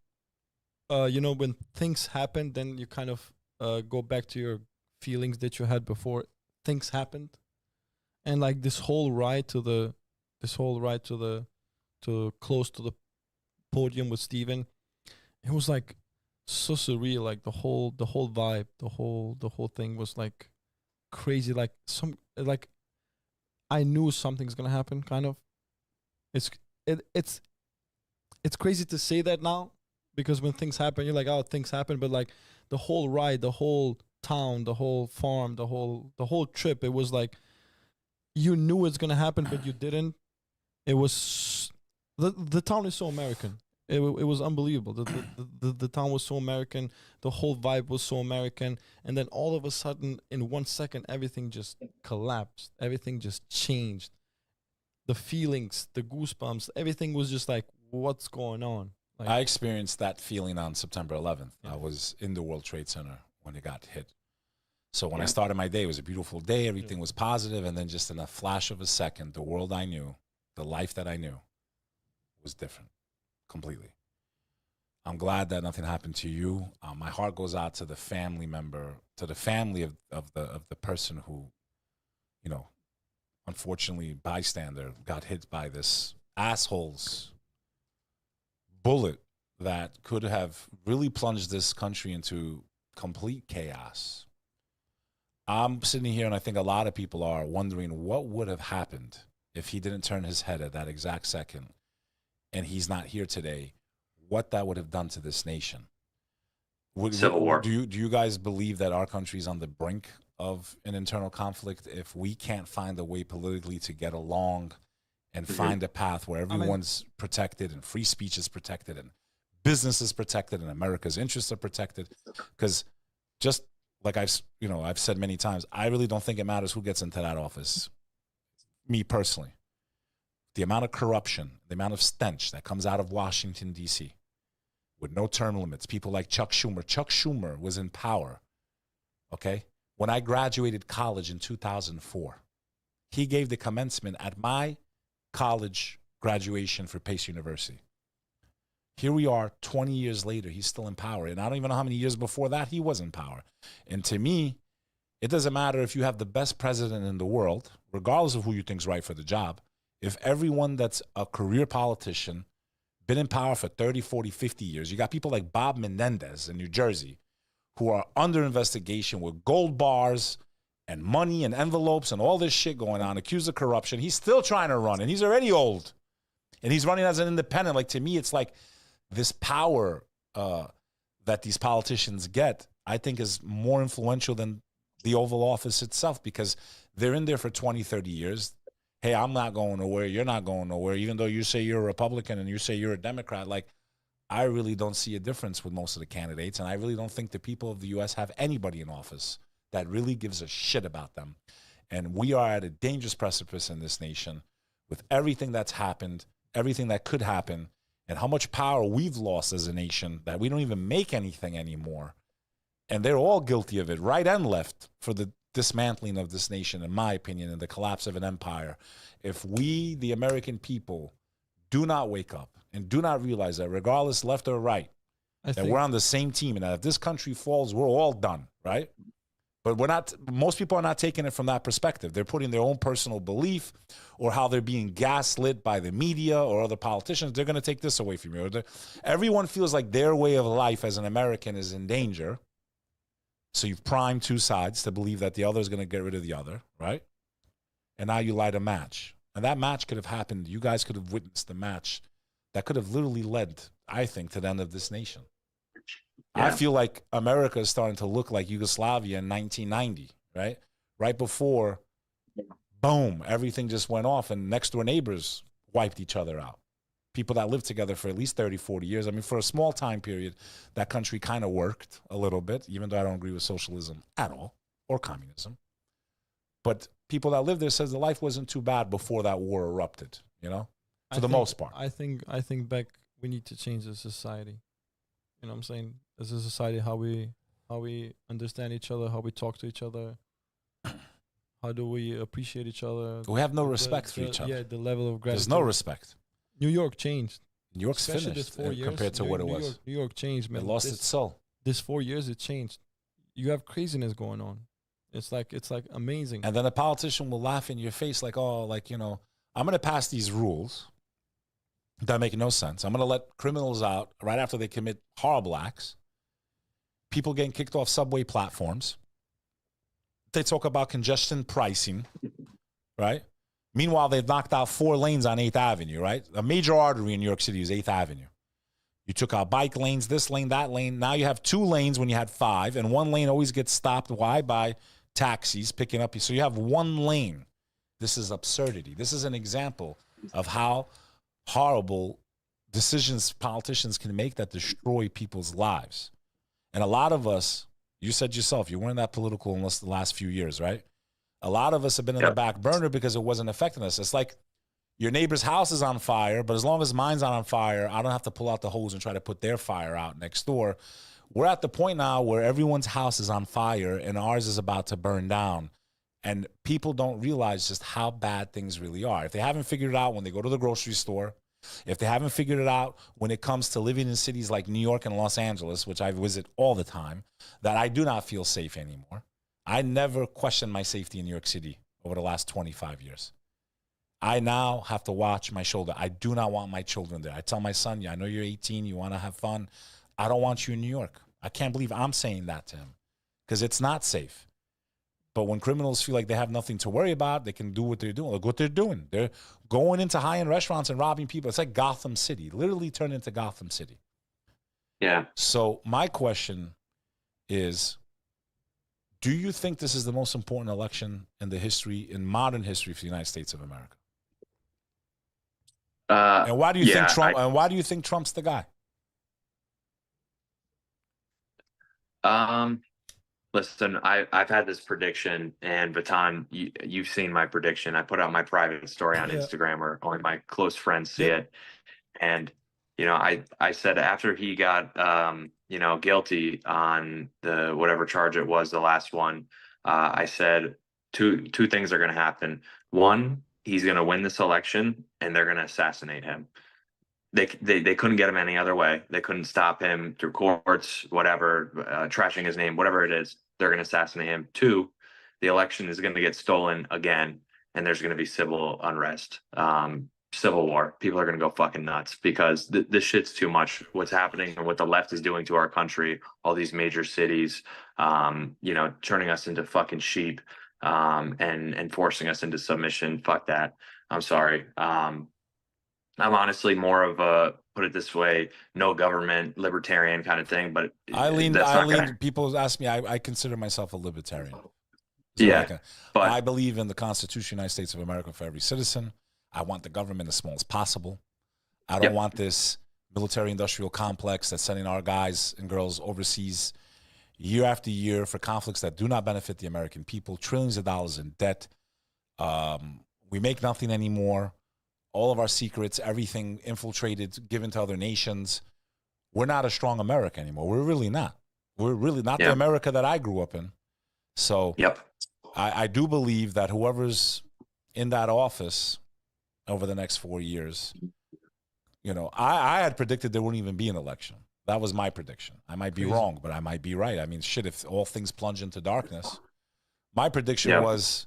you know, when things happen, then you kind of go back to your feelings that you had before things happened, and like this whole ride to close to the podium with Steven, it was like so surreal. Like the whole vibe, the whole thing was like crazy. Like I knew something's gonna happen. Kind of. It's crazy to say that now, because when things happen, you're like, oh, things happen. But like the whole ride, the whole town, the whole farm, the whole trip, it was like you knew it's gonna happen, but you didn't. It was the town is so American. It was unbelievable. The town was so American. The whole vibe was so American. And then all of a sudden, in 1 second, everything just collapsed. Everything just changed. The feelings, the goosebumps, everything was just like, what's going on? Like, I experienced that feeling on September 11th. Yeah. I was in the World Trade Center when it got hit. So when I started my day, it was a beautiful day. Everything was positive. And then just in a flash of a second, the world I knew, the life that I knew was different. Completely. I'm glad that nothing happened to you. My heart goes out to the family member, to the family of the person who, you know, unfortunately bystander got hit by this asshole's bullet that could have really plunged this country into complete chaos. I'm sitting here and I think a lot of people are wondering what would have happened if he didn't turn his head at that exact second and he's not here today, what that would have done to this nation. Civil War. Do you guys believe that our country is on the brink of an internal conflict if we can't find a way politically to get along and find a path where everyone's protected and free speech is protected and business is protected and America's interests are protected? Because just like I've said many times, I really don't think it matters who gets into that office. Me personally. The amount of corruption, the amount of stench that comes out of Washington, D.C., with no term limits, people like Chuck Schumer. Chuck Schumer was in power, okay? When I graduated college in 2004, he gave the commencement at my college graduation for Pace University. Here we are 20 years later, he's still in power. And I don't even know how many years before that he was in power. And to me, it doesn't matter if you have the best president in the world, regardless of who you think's right for the job. If everyone that's a career politician, been in power for 30, 40, 50 years, you got people like Bob Menendez in New Jersey who are under investigation with gold bars and money and envelopes and all this shit going on, accused of corruption. He's still trying to run, and he's already old. And he's running as an independent. Like, to me, it's like this power that these politicians get, I think, is more influential than the Oval Office itself, because they're in there for 20, 30 years. Hey, I'm not going nowhere. You're not going nowhere. Even though you say you're a Republican and you say you're a Democrat, like, I really don't see a difference with most of the candidates. And I really don't think the people of the U.S. have anybody in office that really gives a shit about them. And we are at a dangerous precipice in this nation with everything that's happened, everything that could happen, and how much power we've lost as a nation that we don't even make anything anymore. And they're all guilty of it, right and left, for the dismantling of this nation, in my opinion, and the collapse of an empire. If we, the American people, do not wake up and do not realize that, regardless left or right, that we're on the same team, and that if this country falls, we're all done, right? But we're not. Most people are not taking it from that perspective. They're putting their own personal belief or how they're being gaslit by the media or other politicians. They're going to take this away from you. Everyone feels like their way of life as an American is in danger. So you've primed two sides to believe that the other is going to get rid of the other, right? And now you light a match. And that match could have happened. You guys could have witnessed the match that could have literally led, I think, to the end of this nation. Yeah. I feel like America is starting to look like Yugoslavia in 1990, right? Right before, boom, everything just went off, and next door neighbors wiped each other out. People that lived together for at least 30, 40 years. I mean, for a small time period, that country kind of worked a little bit, even though I don't agree with socialism at all, or communism. But people that lived there says the life wasn't too bad before that war erupted, you know, for the most part. I think Beck, we need to change the society. You know what I'm saying? As a society, how we understand each other, how we talk to each other, how do we appreciate each other. We have no respect for each other. Yeah, the level of gratitude. There's no respect. New York changed. New York's finished compared to what it was. New York changed, man. It lost its soul. This 4 years, it changed. You have craziness going on. It's like amazing. And then a politician will laugh in your face like, oh, like, you know, I'm going to pass these rules that make no sense. I'm going to let criminals out right after they commit horrible acts. People getting kicked off subway platforms. They talk about congestion pricing, right? Meanwhile, they've knocked out 4 lanes on 8th Avenue, right? A major artery in New York City is 8th Avenue. You took out bike lanes, this lane, that lane. Now you have 2 lanes when you had 5, and 1 lane always gets stopped. Why? By taxis picking up. So you have 1 lane. This is absurdity. This is an example of how horrible decisions politicians can make that destroy people's lives. And a lot of us, you said yourself, you weren't that political unless the last few years, right? A lot of us have been in the back burner because it wasn't affecting us. It's like your neighbor's house is on fire, but as long as mine's not on fire, I don't have to pull out the hose and try to put their fire out next door. We're at the point now where everyone's house is on fire and ours is about to burn down. And people don't realize just how bad things really are. If they haven't figured it out when they go to the grocery store, if they haven't figured it out when it comes to living in cities like New York and Los Angeles, which I visit all the time, that I do not feel safe anymore. I never questioned my safety in New York City over the last 25 years. I now have to watch my shoulder. I do not want my children there. I tell my son, yeah, I know you're 18, you want to have fun. I don't want you in New York. I can't believe I'm saying that to him because it's not safe. But when criminals feel like they have nothing to worry about, they can do what they're doing. Look what they're doing. They're going into high-end restaurants and robbing people. It's like Gotham City, literally turned into Gotham City. Yeah. So my question is, do you think this is the most important election in modern history for the United States of America? And why do you think Trump? And why do you think Trump's the guy? Listen, I've had this prediction, and Vatan, you've seen my prediction. I put out my private story on Instagram, where only my close friends see it. And you know, I said after he got guilty on the whatever charge it was, the last one, I said two things are going to happen. One, he's going to win this election, and they're going to assassinate him. they couldn't get him any other way. They couldn't stop him through courts, whatever, trashing his name, whatever it is. They're going to assassinate him. 2, the election is going to get stolen again, and there's going to be civil unrest, civil war. People are going to go fucking nuts because this shit's too much. What's happening and what the left is doing to our country, all these major cities, turning us into fucking sheep, and forcing us into submission. Fuck that. I'm sorry. I'm honestly more of a, put it this way, no government, libertarian kind of thing. But people ask me, I consider myself a libertarian. But I believe in the Constitution of the United States of America for every citizen. I want the government as small as possible. I don't want this military-industrial complex that's sending our guys and girls overseas year after year for conflicts that do not benefit the American people, trillions of dollars in debt. We make nothing anymore. All of our secrets, everything infiltrated, given to other nations. We're not a strong America anymore. We're really not. We're really not the America that I grew up in. So I do believe that whoever's in that office over the next 4 years, I had predicted there wouldn't even be an election. That was my prediction. I might be wrong, but I might be right. I mean, shit, if all things plunge into darkness, my prediction was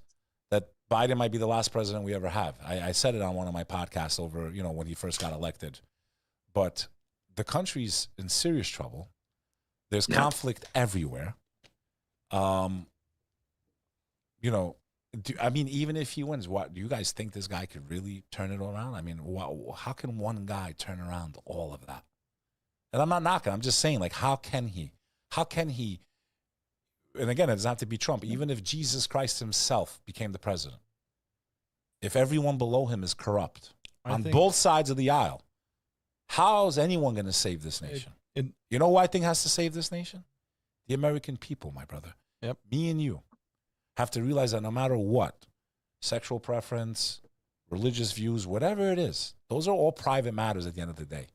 that Biden might be the last president we ever have. I said it on one of my podcasts over, when he first got elected. But the country's in serious trouble. There's conflict everywhere. Even if he wins, what do you guys think this guy could really turn it around? I mean, how can one guy turn around all of that? And I'm not knocking. I'm just saying, like, how can he? How can he? And again, it doesn't have to be Trump. Even if Jesus Christ himself became the president, if everyone below him is corrupt on both sides of the aisle, how is anyone going to save this nation? You know who I think has to save this nation? The American people, my brother. Yep. Me and you have to realize that no matter what, sexual preference, religious views, whatever it is, those are all private matters at the end of the day.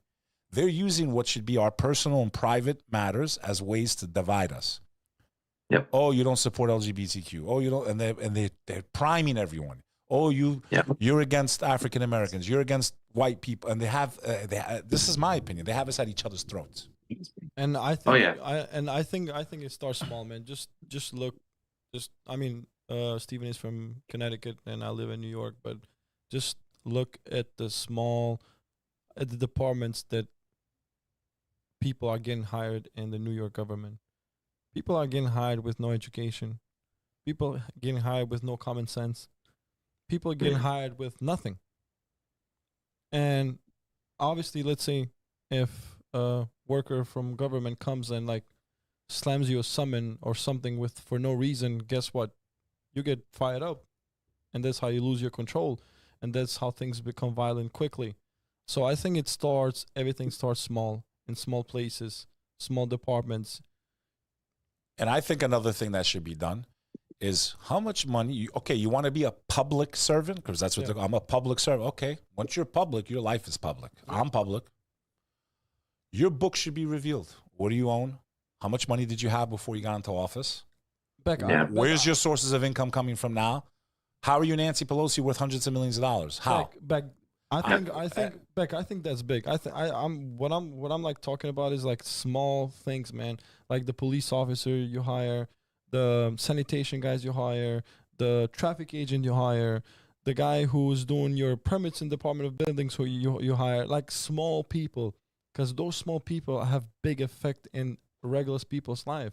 They're using what should be our personal and private matters as ways to divide us. Yep. Oh, you don't support LGBTQ. Oh, you don't, and they're priming everyone. Oh, you're against African Americans. You're against white people, and they have this is my opinion. They have us at each other's throats. And I think, I think it starts small, man. Just look. Steven is from Connecticut and I live in New York, but just look at the departments that people are getting hired in the New York government. People are getting hired with no education. People are getting hired with no common sense. People are getting hired with nothing. And obviously, let's say if a worker from government comes and slams you a summon or something for no reason, guess what? You get fired up. And that's how you lose your control. And that's how things become violent quickly. So I think everything starts small, in small places, small departments. And I think another thing that should be done is how much money, you want to be a public servant? Because that's what I'm a public servant. Okay, once you're public, your life is public. I'm public. Your book should be revealed. What do you own? How much money did you have before you got into office? Where's your sources of income coming from now? How are you Nancy Pelosi worth hundreds of millions of dollars? How? I think that's big. What I'm talking about is small things, man. Like the police officer you hire, the sanitation guys you hire, the traffic agent you hire, the guy who's doing your permits in Department of Buildings who you hire, small people, because those small people have big effect in regular people's life.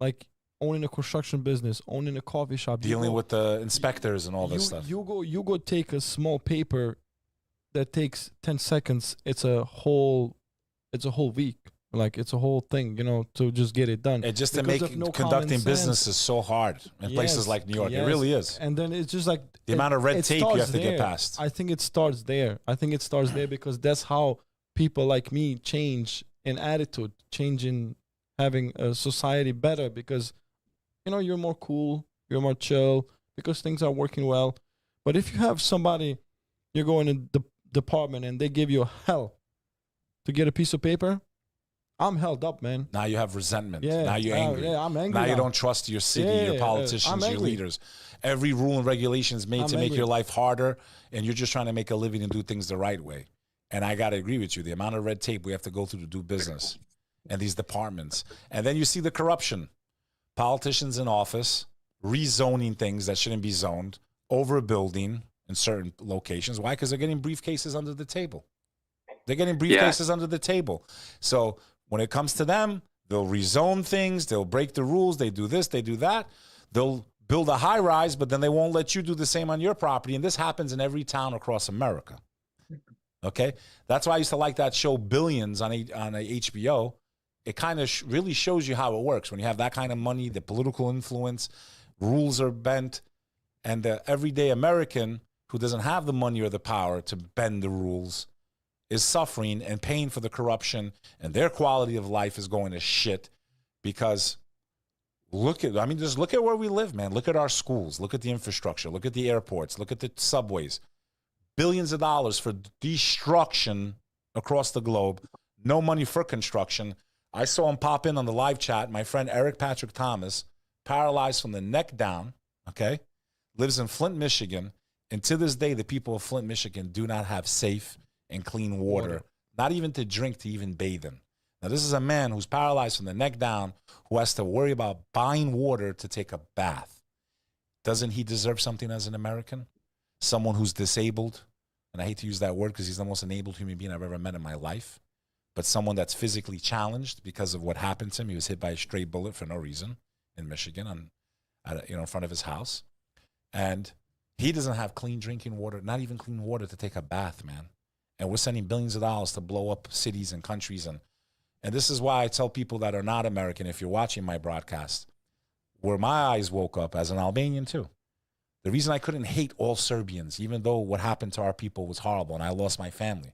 Like owning a construction business, owning a coffee shop, dealing with the inspectors and all this stuff. You go take a small paper that takes 10 seconds. It's a whole week. It's a whole thing, to just get it done. And just to make conducting business is so hard in places like New York. It really is. And then it's just the amount of red tape you have to get past. I think it starts there. Because that's how people like me change in attitude, change in having a society better, because you're more cool, you're more chill, because things are working well. But if you have somebody, you're going in the department and they give you hell to get a piece of paper, I'm held up, man. Now you have resentment. Now you're angry. I'm angry. Now you don't trust your city, your politicians, your leaders. Every rule and regulation is made to make your life harder, and you're just trying to make a living and do things the right way. And I got to agree with you. The amount of red tape we have to go through to do business and these departments. And then you see the corruption. Politicians in office rezoning things that shouldn't be zoned, overbuilding in certain locations. Why? Because they're getting briefcases under the table. They're getting briefcases under the table. So when it comes to them, they'll rezone things. They'll break the rules. They do this. They do that. They'll build a high rise, but then they won't let you do the same on your property. And this happens in every town across America. Okay? That's why I used to like that show Billions on HBO. It kind of really shows you how it works. When you have that kind of money, the political influence, rules are bent, and the everyday American who doesn't have the money or the power to bend the rules is suffering and paying for the corruption, and their quality of life is going to shit because just look at where we live, man. Look at our schools. Look at the infrastructure. Look at the airports. Look at the subways. Billions of dollars for destruction across the globe. No money for construction. I saw him pop in on the live chat. My friend Eric Patrick Thomas, paralyzed from the neck down, okay, lives in Flint, Michigan. And to this day, the people of Flint, Michigan do not have safe and clean water, not even to drink, to even bathe in. Now, this is a man who's paralyzed from the neck down, who has to worry about buying water to take a bath. Doesn't he deserve something as an American? Someone who's disabled, and I hate to use that word because he's the most enabled human being I've ever met in my life, but someone that's physically challenged because of what happened to him. He was hit by a stray bullet for no reason in Michigan in front of his house. And he doesn't have clean drinking water, not even clean water to take a bath, man. And we're sending billions of dollars to blow up cities and countries. And this is why I tell people that are not American, if you're watching my broadcast, where my eyes woke up as an Albanian too. The reason I couldn't hate all Serbians, even though what happened to our people was horrible and I lost my family,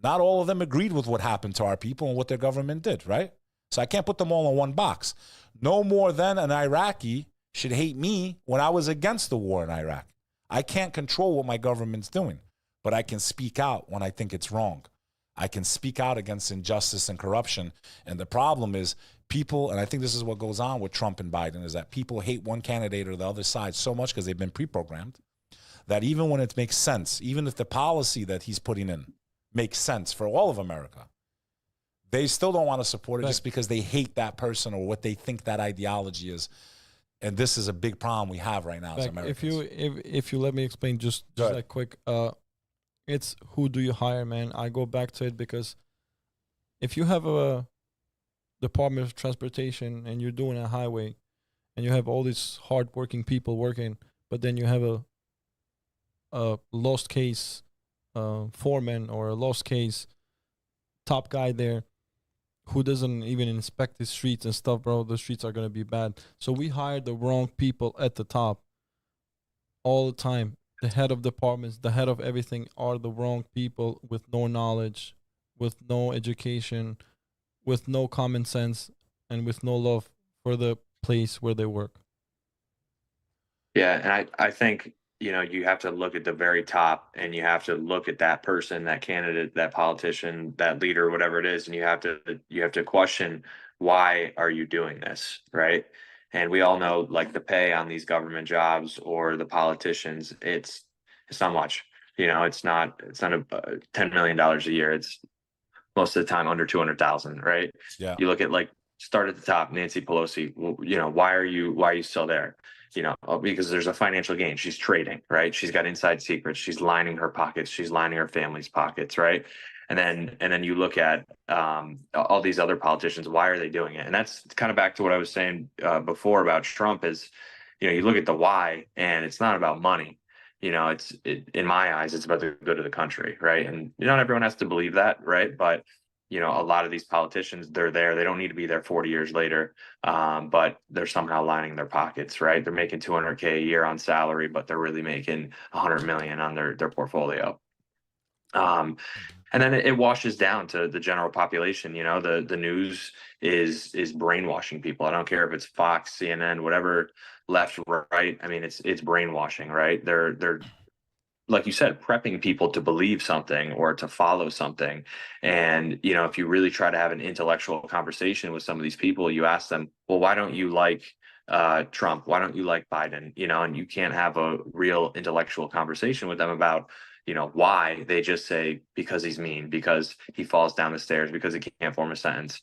not all of them agreed with what happened to our people and what their government did, right? So I can't put them all in one box. No more than an Iraqi should hate me when I was against the war in Iraq. I can't control what my government's doing, but I can speak out when I think it's wrong. I can speak out against injustice and corruption. And the problem is people, and I think this is what goes on with Trump and Biden, is that people hate one candidate or the other side so much because they've been pre-programmed that even when it makes sense, even if the policy that he's putting in makes sense for all of America, they still don't want to support it just because they hate that person or what they think that ideology is. And this is a big problem we have right now as Americans. If you let me explain just like quick, it's who do you hire, man? I go back to it because if you have a Department of Transportation and you're doing a highway and you have all these hardworking people working, but then you have a lost case foreman or a lost case top guy there who doesn't even inspect the streets and stuff, bro, the streets are going to be bad. So we hire the wrong people at the top all the time. The head of departments, the head of everything are the wrong people with no knowledge, with no education, with no common sense, and with no love for the place where they work. Yeah, and I think, you have to look at the very top and you have to look at that person, that candidate, that politician, that leader, whatever it is, and you have to question, why are you doing this, right? And we all know, like, the pay on these government jobs or the politicians, it's not much. It's not a $10 million a year. It's most of the time under 200,000, right? Yeah. You look at, like, start at the top, Nancy Pelosi. Why are you still there? Because there's a financial gain. She's trading, right? She's got inside secrets. She's lining her pockets. She's lining her family's pockets, right? And then you look at all these other politicians. Why are they doing it? And that's kind of back to what I was saying before about Trump is, you look at the why, and it's not about money. In my eyes, it's about the good of the country, right? And not everyone has to believe that, right? But a lot of these politicians, they're there. They don't need to be there 40 years later, but they're somehow lining their pockets, right? They're making $200K a year on salary, but they're really making $100 million on their portfolio. And then it washes down to the general population. The news is brainwashing people. I don't care if it's Fox, CNN, whatever, left, right. I mean, it's brainwashing, right? They're like you said, prepping people to believe something or to follow something. And, if you really try to have an intellectual conversation with some of these people, you ask them, well, why don't you like Trump? Why don't you like Biden? You know, and you can't have a real intellectual conversation with them about, you know, why. They just say because he's mean, because he falls down the stairs, because he can't form a sentence.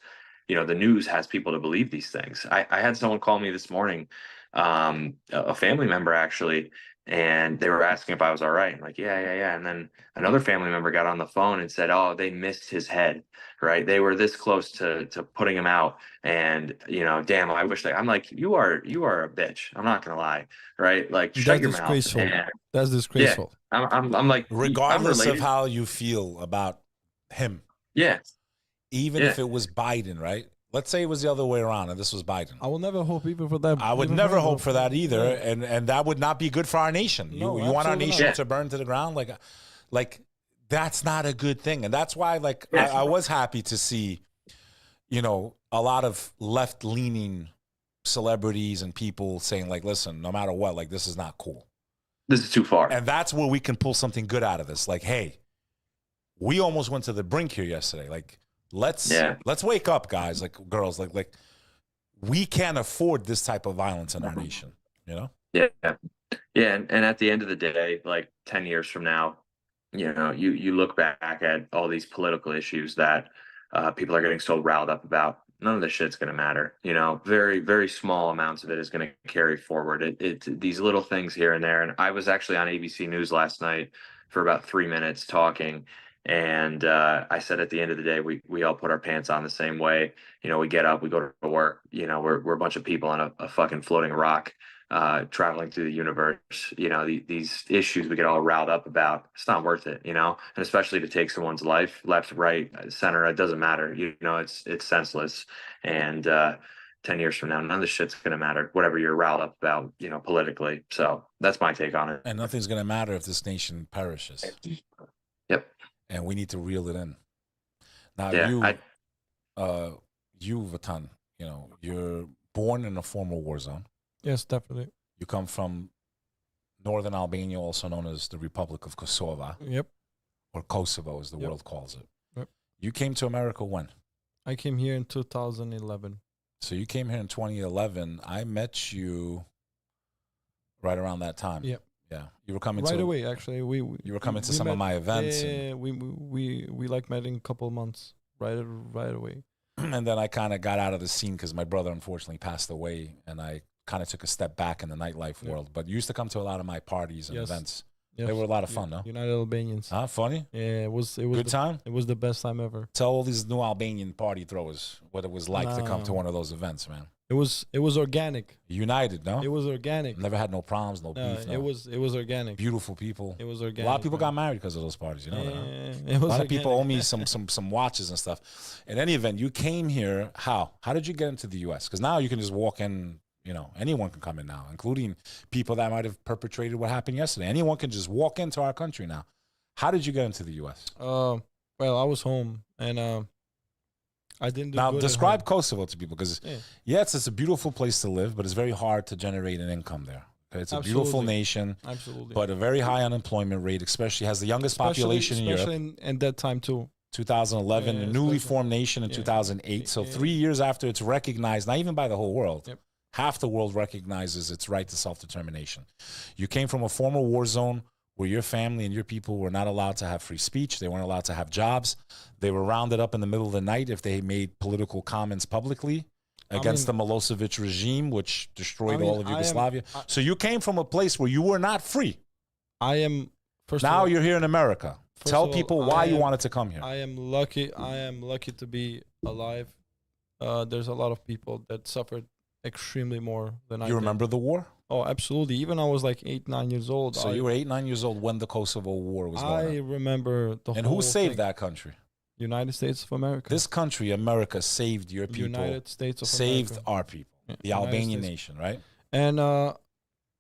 You know, the news has people to believe these things. I had someone call me this morning, a family member actually, and they were asking if I was all right. I'm like, yeah. And then another family member got on the phone and said, oh, they missed his head, right? They were this close to putting him out. And, you know, damn, I wish I'm like, you are a bitch. I'm not gonna lie, right? Like, shut That's your mouth. disgraceful. And That's yeah, disgraceful. I'm like, Regardless I'm of related. how you feel about him, Yeah, even yeah. if it was Biden, right? Let's say it was the other way around and this was Biden. I will never hope even for that. I would even never for- hope for that either, Yeah. and that would not be good for our nation. No, You want our absolutely nation not. to burn to the ground, like that's not a good thing, and that's why like Yeah. I was happy to see, you know, a lot of left leaning celebrities and people saying like, listen, no matter what, like this is not cool, This is too far. and that's where we can pull something good out of this. Like, hey, we almost went to the brink here yesterday. Like, let's wake up, guys, like girls, like we can't afford this type of violence in our nation, you know? Yeah. Yeah. And at the end of the day, like 10 years from now, you know, you look back at all these political issues that people are getting so riled up about. None of this shit's going to matter. You know, very, very small amounts of it is going to carry forward. It these little things here and there. And I was actually on ABC News last night for about 3 minutes talking. And I said at the end of the day, we all put our pants on the same way. You know, we get up, we go to work. You know, we're a bunch of people on a fucking floating rock, traveling through the universe. You know, these issues we get all riled up about. It's not worth it. You know, and especially to take someone's life, left, right, center, it doesn't matter. You know, it's senseless. And 10 years from now, none of this shit's gonna matter. Whatever you're riled up about, you know, politically. So that's my take on it. And nothing's gonna matter if this nation perishes. Yep. And we need to reel it in. Now Yeah, you Vatan, you know, you're born in a former war zone. Yes, definitely. You come from northern Albania, also known as the Republic of Kosovo, Yep. or Kosovo as the Yep. world calls it. Yep. You came to America when? I came here in 2011. So you came here in 2011. I met you right around that time. Yep. Yeah. You were coming Right to away, actually. You were coming to we some of met- my events. Yeah, we like met in a couple of months. Right away. And then I kind of got out of the scene because my brother unfortunately passed away, and I kind of took a step back in the nightlife world. But you used to come to a lot of my parties and Yes. events. Yes. They were a lot of fun, no? United Albanians. Huh? Funny? Yeah, it was Good time? It was the best time ever. Tell all these new Albanian party throwers what it was like to come to No. one of those events, man. It was organic. United, no? It was organic. Never had no problems, no No, beef. No. it was organic. Beautiful people. It was A organic. lot of people got man. married because of those parties, you know that, huh? Yeah, it was A lot of people owe organic. me some watches and stuff. In any event, you came here. How? How did you get into the U.S.? Because now you can just walk in. You know, anyone can come in now, including people that might have perpetrated what happened yesterday. Anyone can just walk into our country now. How did you get into the U.S.? Well, I was home and I didn't do Now, good at describe home. Kosovo to people because, Yeah. yes, it's a beautiful place to live, but it's very hard to generate an income there. It's a beautiful Absolutely. nation, Absolutely. but a very high unemployment rate, especially has the youngest population in Europe. Especially in that time too. 2011, Yeah, a newly especially- formed nation in yeah. 2008. So Yeah. 3 years after it's recognized, not even by the whole world, Yep. half the world recognizes its right to self-determination. You came from a former war zone where your family and your people were not allowed to have free speech. They weren't allowed to have jobs. They were rounded up in the middle of the night if they made political comments publicly against the Milosevic regime, which destroyed all of Yugoslavia. So you came from a place where you were not free. I am first Now of all, you're here in America. first Tell of all, people why you am- wanted to come here. I am lucky. I am lucky to be alive. There's a lot of people that suffered extremely more than I You did. remember the war? Oh, absolutely. Even I was like 8, 9 years old. So you were 8, 9 years old when the Kosovo War was going I on. remember the And whole who saved thing. that country? United States of America. This country, America, saved your people, United States of saved America. our people, Yeah, the United Albanian States. nation, right? And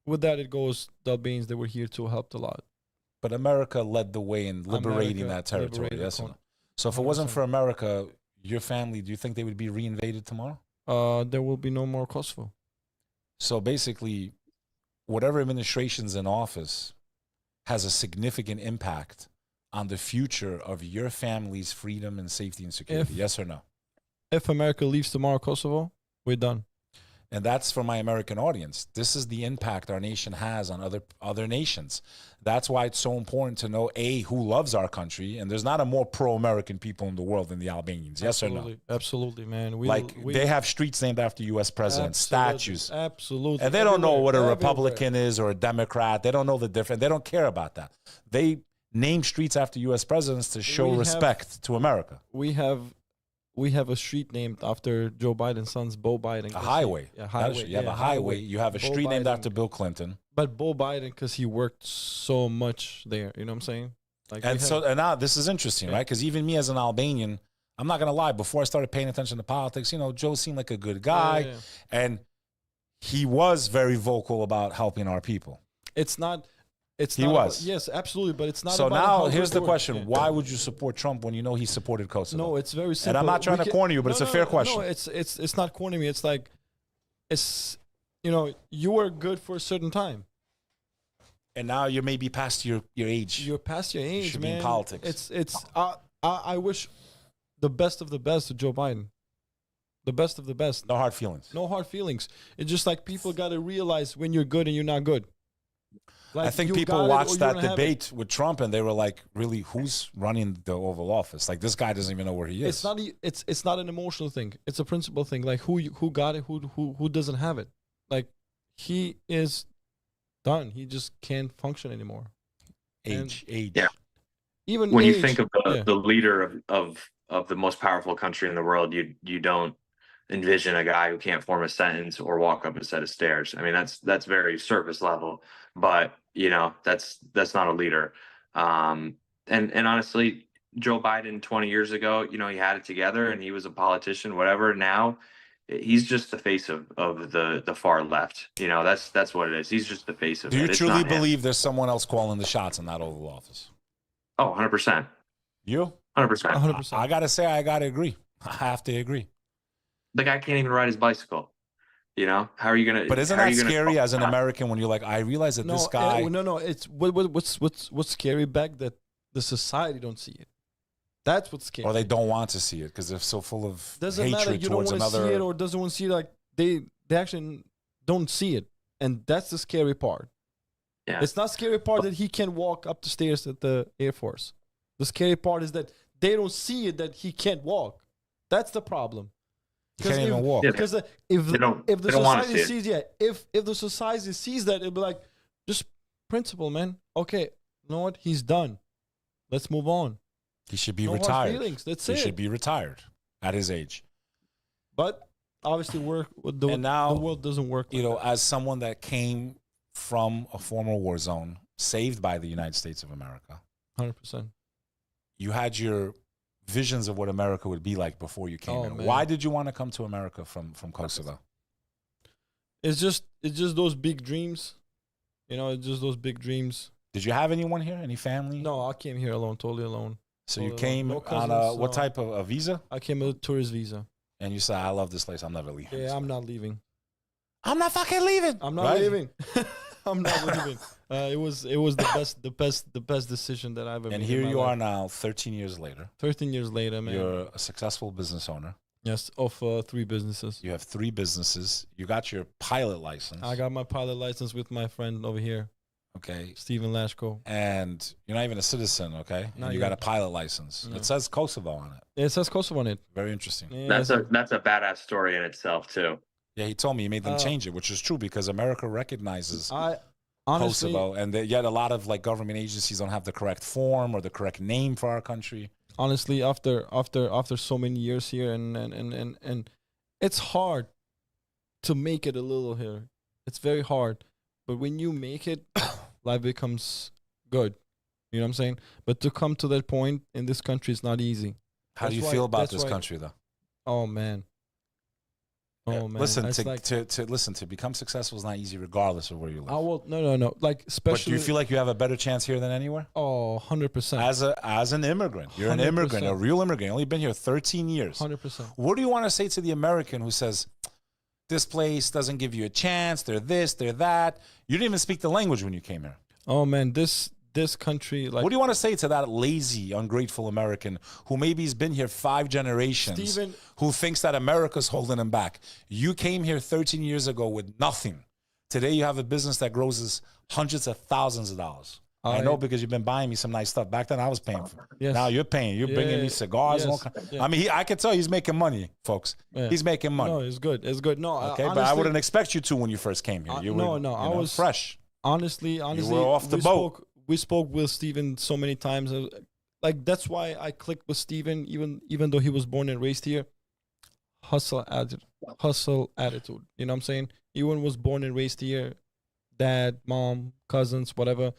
with that, it goes. The Albanians that were here too helped a lot. But America led the way in liberating America that territory, liberated yes or con- no? So if it wasn't 100%. for America, your family, do you think they would be reinvaded tomorrow? There will be no more Kosovo. So basically, whatever administration's in office has a significant impact on the future of your family's freedom and safety and security, If- yes or no? If America leaves tomorrow, Kosovo, we're done. And that's for my American audience. This is the impact our nation has on other nations. That's why it's so important to know, A, who loves our country. And there's not a more pro-American people in the world than the Albanians. Yes or no? Absolutely, man. They have streets named after U.S. presidents, statues. Absolutely. And they don't know what a Republican is or a Democrat. They don't know the difference. They don't care about that. They name streets after U.S. presidents to show respect to America. We have a street named after Joe Biden's son's Bo Biden. A highway. Yeah, highway. You have a highway. You have a street named after Bill Clinton. But Bo Biden, because he worked so much there. You know what I'm saying? Like, and now this is interesting, right? Because even me as an Albanian, I'm not gonna lie. Before I started paying attention to politics, Joe seemed like a good guy, and he was very vocal about helping our people. He was. Yes, absolutely, but it's not. So now here's the question: why would you support Trump when you know he supported Kosovo? No, it's very simple. And I'm not trying to corner you, but it's a fair question. No, it's not cornering me. It's like, you were good for a certain time, and now you're maybe past your age. You're past your age, you should man. be in politics. I wish the best of the best to Joe Biden. The best of the best. No hard feelings. No hard feelings. It's just like people got to realize when you're good and you're not good. Like, I think people watched that debate with Trump and they were like, really, who's running the Oval Office? Like, this guy doesn't even know where he is. It's not an emotional thing. It's a principle thing. Like, who got it, who doesn't have it. Like, he is done. He just can't function anymore. Age. Yeah. Even when you think of the leader of the most powerful country in the world, you don't envision a guy who can't form a sentence or walk up a set of stairs. I mean, that's very surface level, but that's not a leader. And honestly, Joe Biden 20 years ago, he had it together and he was a politician, whatever. Now he's just the face of the far left. That's what it is. He's just the face of it. Do you truly believe there's someone else calling the shots in that Oval Office? Oh, 100%. You? 100%. 100%. I got to say, I got to agree. I have to agree. The guy can't even ride his bicycle. How are you gonna? But isn't that scary as an American when you're like, I realize that this guy? No. It's what's scary, Bek, that the society don't see it. That's what's scary. Or they don't want to see it because they're so full of hatred matter. You towards don't want to another. see it or doesn't want to see it. Like they actually don't see it, and that's the scary part. Yeah. It's not scary part that he can walk up the stairs at the Air Force. The scary part is that they don't see it that he can't walk. That's the problem. He can't even walk. Because if the society sees if the society sees that, it'll be like, just principle, man. Okay, you know what? He's done. Let's move on. He should be no retired. Hard feelings. That's he it. should be retired at his age. But obviously, the world doesn't work. As someone that came from a former war zone, saved by the United States of America, 100%. You had your visions of what America would be like before you came in. Man. Why did you want to come to America from Kosovo? It's just those big dreams. It's just those big dreams. Did you have anyone here? Any family? No, I came here alone, totally alone. So you came on what type of a visa? I came with a tourist visa. And you said, I love this place. I'm never leaving. Yeah, I'm not leaving. I'm not fucking leaving. I'm not leaving. I'm not leaving. It was the best decision that I've ever made. And here you are now, 13 years later. 13 years later, man. You're a successful business owner. Yes, of 3 businesses. You have 3 businesses. You got your pilot license. I got my pilot license with my friend over here. Okay. Stephen Lasko. And you're not even a citizen, okay? And you got a pilot license. No. It says Kosovo on it. It says Kosovo on it. Very interesting. Yeah, that's a badass story in itself too. Yeah, he told me he made them change it, which is true because America recognizes honestly, Kosovo, and yet a lot of government agencies don't have the correct form or the correct name for our country. Honestly, after so many years here, and it's hard to make it a little here. It's very hard, but when you make it, life becomes good. You know what I'm saying? But to come to that point in this country is not easy. How do you feel about this country, though? Oh man. Oh man! Listen, to become successful is not easy, regardless of where you live. No. Like, especially. But do you feel like you have a better chance here than anywhere? Oh, 100%. As an immigrant, you're 100%. An immigrant, a real immigrant. You've only been here 13 years. 100%. What do you want to say to the American who says, "This place doesn't give you a chance. They're this, they're that"? You didn't even speak the language when you came here. Oh man, this this country, like, What do you want to say to that lazy, ungrateful American who maybe has been here 5 generations, Steven- who thinks that America's holding him back? You came here 13 years ago with nothing. Today you have a business that grosses hundreds of thousands of dollars. I know because you've been buying me some nice stuff. Back then I was paying for it. Yes. Now you're paying. You're bringing me cigars and all kinds. Yeah. I mean, I can tell he's making money, folks. Yeah. He's making money. No, it's good. It's good. No, Okay, but I honestly, wouldn't expect you to when you first came here. You were, I was fresh. Honestly, were off the boat. We spoke with Steven so many times. Like, that's why I clicked with Steven, even though he was born and raised here. Hustle attitude. You know what I'm saying? Ewan was born and raised here. Dad, mom, cousins, whatever.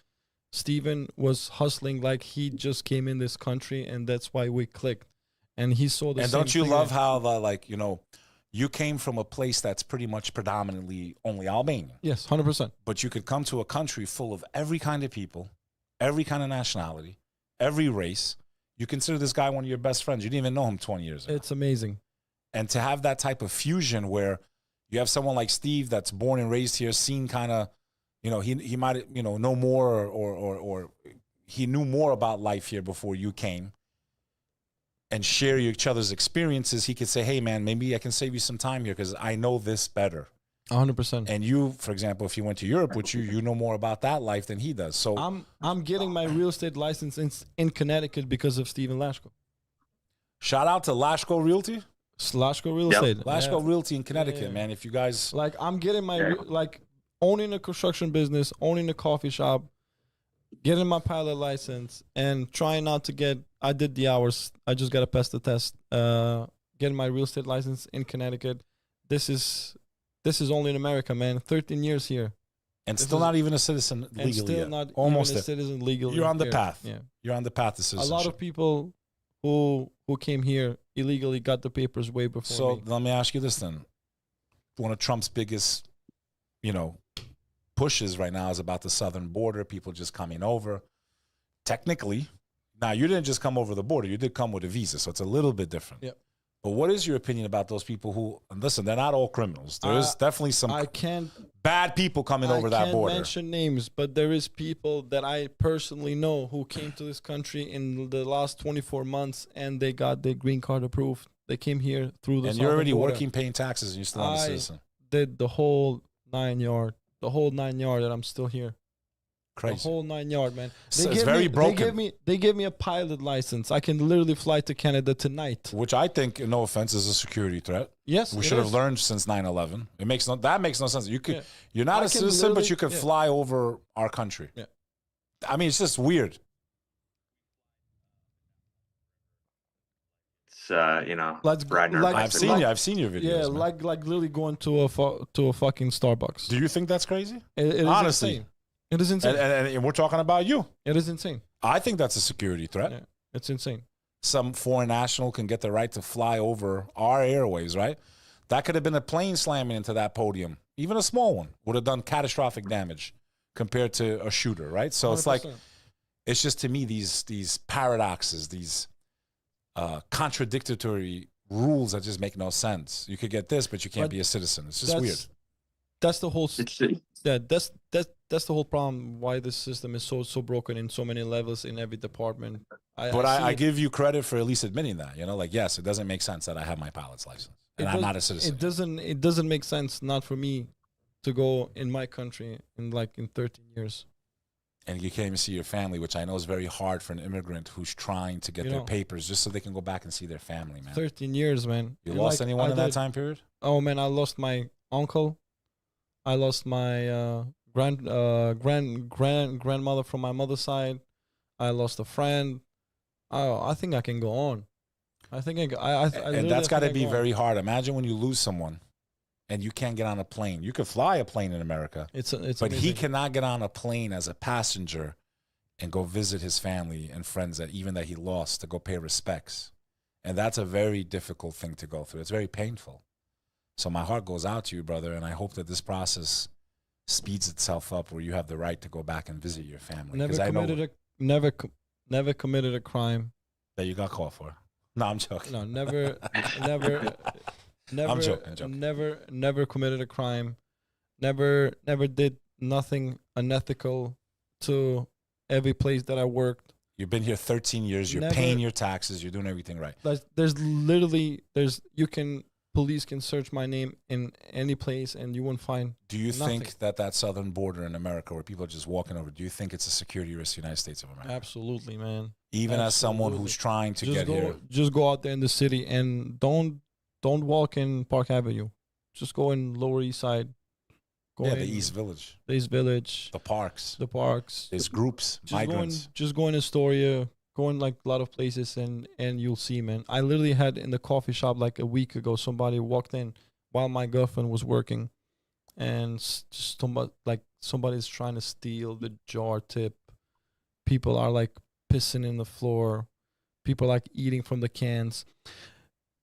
Steven was hustling like he just came in this country, and that's why we clicked. And he saw the And same don't you thing love that- how you came from a place that's pretty much predominantly only Albanian, Yes, 100%. but you could come to a country full of every kind of people, every kind of nationality, every race. You consider this guy one of your best friends. You didn't even know him 20 years ago. It's amazing. And to have that type of fusion where you have someone like Steve that's born and raised here, seen kind of, he might, know more or he knew more about life here before you came, and share each other's experiences. He could say, hey, man, maybe I can save you some time here because I know this better. 100%. And you, for example, if you went to Europe with you know more about that life than he does. So I'm getting my real estate license in Connecticut because of Steven Lasko. shout out to Lasko Realty. Lasko Real Yep. Estate. Lasko Yeah. Realty in Connecticut, Yeah. man. If you guys... Like, I'm getting my, owning a construction business, owning a coffee shop, getting my pilot license, and trying not to get, I did the hours. I just got to pass the test. Getting my real estate license in Connecticut. This is only in America, man. 13 years here. And This still is- not even a citizen And legally still yet. not Almost even a there. citizen legally. You're on the here. path. Yeah. You're on the path to A citizenship. lot of people who came here illegally got the papers way before So me. let me ask you this then. One of Trump's biggest, pushes right now is about the southern border, people just coming over. Technically, now you didn't just come over the border, you did come with a visa, so it's a little bit different. Yep. But what is your opinion about those people who, and listen, they're not all criminals. There is definitely some I can't bad people coming over that can't border. mention names, but there is people that I personally know who came to this country in the last 24 months and they got their green card approved. They came here through the And you're southern already border. working, paying taxes, and you're still not a I citizen. did the whole 9 yard, that I'm still here. Crazy. The whole 9 yard, man. So it's very broken. They gave me a pilot license. I can literally fly to Canada tonight. Which I think, no offense, is a security threat. Yes, We it should have is. learned since 9/11. That makes no sense. Yeah. You're not I a can citizen, but literally- you could yeah. fly over our country. Yeah. I mean, it's just weird. It's Let's go- riding our like- bicycle. I've seen your videos. Yeah, man. like literally going to a fucking Starbucks. Do you think that's crazy? It is Honestly. insane. It is insane. And we're talking about you. It is insane. I think that's a security threat. Yeah, it's insane. Some foreign national can get the right to fly over our airways, right? That could have been a plane slamming into that podium. Even a small one would have done catastrophic damage compared to a shooter, right? So it's like, 100%. it's just to me these paradoxes, these contradictory rules that just make no sense. You could get this, but you can't But be a citizen. It's just That's- weird. That's the whole. It's That's the whole problem. Why this system is so broken in so many levels in every department. But see I it. give you credit for at least admitting that. Like, yes, it doesn't make sense that I have my pilot's license and I'm does- not a citizen. It doesn't make sense not for me to go in my country in 13 years. And you can't even see your family, which I know is very hard for an immigrant who's trying to get You their know. papers just so they can go back and see their family, man. 13 years, man. You And, lost like, anyone I in that did- time period? Oh man, I lost my uncle. I lost my grandmother from my mother's side. I lost a friend. Oh, I think I can go on. I think I And that's got to be very hard. Imagine when you lose someone and you can't get on a plane. You could fly a plane in America, It's but he amazing. cannot get on a plane as a passenger and go visit his family and friends that he lost to go pay respects. And that's a very difficult thing to go through. It's very painful. So my heart goes out to you, brother, and I hope that this process speeds itself up where you have the right to go back and visit your family. Never Because I know never committed a crime. that you got caught for. No, I'm joking. No, never I'm joking. Never committed a crime. Never did nothing unethical to every place that I worked. You've been here 13 years. You're Never- paying your taxes. You're doing everything right. There's police can search my name in any place and you won't find Do you nothing. think that southern border in America where people are just walking over, do you think it's a security risk to the United States of America? Absolutely, man. Even as someone Absolutely. who's trying to get here. Just go out there in the city and don't walk in Park Avenue. Just go in Lower East Side. Go Yeah, in the East Village, the East Village, the parks. Just There's groups, migrants. go in Astoria, go in like a lot of places, and you'll see, man. I literally had in the coffee shop like a week ago, somebody walked in while my girlfriend was working, and just somebody's trying to steal the jar tip. People are like pissing in the floor. People like eating from the cans.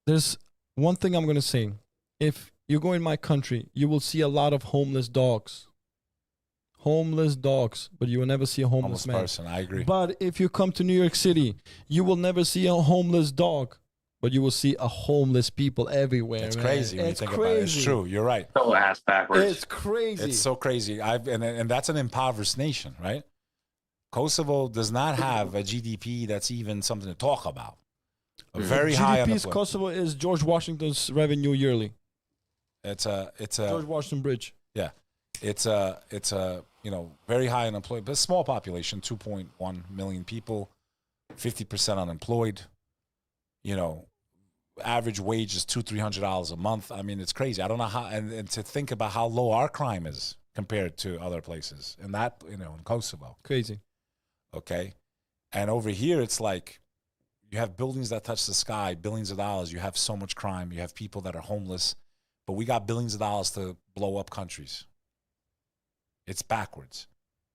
There's one thing I'm gonna say. If you go in my country, you will see a lot of homeless dogs. Homeless dogs, but you will never see a homeless man. person, I agree. But if you come to New York City, you will never see a homeless dog, but you will see a homeless people everywhere. It's man. crazy when It's you think about it. It's crazy. true. You're right. So ass backwards. It's crazy. It's so crazy. And that's an impoverished nation, right? Kosovo does not have a GDP that's even something to talk about. A very high GDP's unemployment. Kosovo is George Washington's revenue yearly. It's a George Washington Bridge. yeah. It's a very high unemployment, but small population, 2.1 million people, 50% unemployed. Average wage is $200-300 a month. I mean, it's crazy. I don't know how, and to think about how low our crime is compared to other places, and that in Kosovo. Crazy. Okay, and over here it's like you have buildings that touch the sky, billions of dollars. You have so much crime. You have people that are homeless, but we got billions of dollars to blow up countries. It's backwards.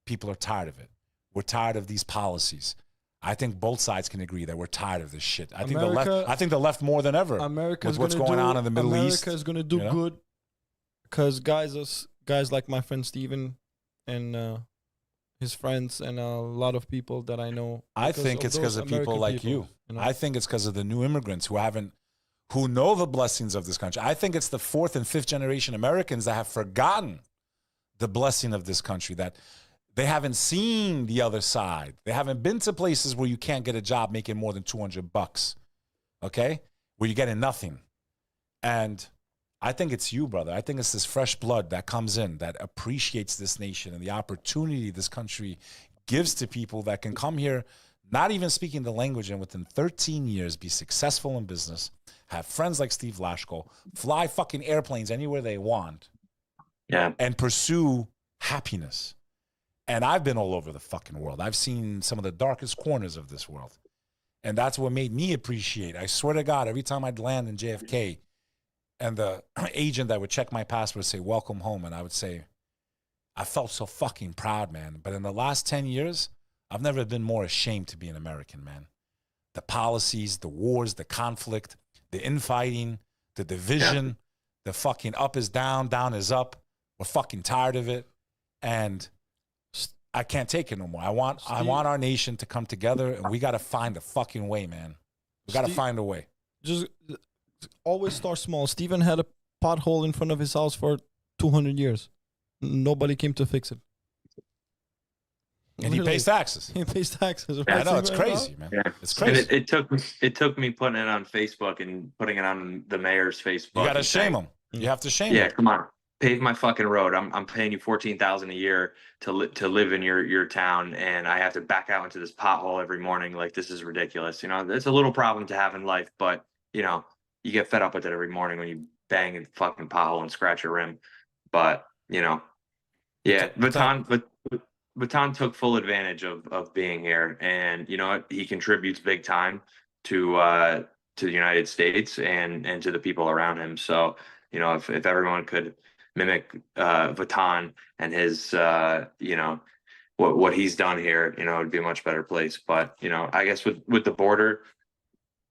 People are tired of it. We're tired of these policies. I think both sides can agree that we're tired of this shit. I think the left more than ever with what's going on in the Middle East. America is going to do good because guys like my friend Steven and his friends and a lot of people that I know. I think it's because of people like you. I think it's because of the new immigrants who know the blessings of this country. I think it's the 4th and 5th generation Americans that have forgotten the blessing of this country, that they haven't seen the other side. They haven't been to places where you can't get a job making more than $200, okay? Where you're getting nothing. And I think it's you, brother. I think it's this fresh blood that comes in that appreciates this nation and the opportunity this country gives to people that can come here, not even speaking the language, and within 13 years be successful in business, have friends like Steve Lasko, fly fucking airplanes anywhere they want, and pursue happiness. And I've been all over the fucking world. I've seen some of the darkest corners of this world. And that's what made me appreciate. I swear to God, every time I'd land in JFK and the agent that would check my passport would say, welcome home. And I would say, I felt so fucking proud, man. But in the last 10 years, I've never been more ashamed to be an American, man. The policies, the wars, the conflict, the infighting, the division, the fucking up is down, down is up. We're fucking tired of it. And I can't take it no more. I want our nation to come together, and we got to find a fucking way, man. We got to find a way. Just always start small. Steven had a pothole in front of his house for 200 years. Nobody came to fix it. And he pays taxes. He pays taxes. Right? I know, it's crazy, man. Yeah. It's crazy. And it took me putting it on Facebook and putting it on the mayor's Facebook. You got to shame him. You have to shame him. Yeah, come on. Pave my fucking road. I'm paying you $14,000 a year to live in your town, and I have to back out into this pothole every morning. Like, this is ridiculous. It's a little problem to have in life, but you get fed up with it every morning when you bang a fucking pothole and scratch your rim. But Vatan took full advantage of being here, and he contributes big time to the United States and to the people around him. So if everyone could mimic Vatan and his what he's done here, it would be a much better place. But I guess with the border,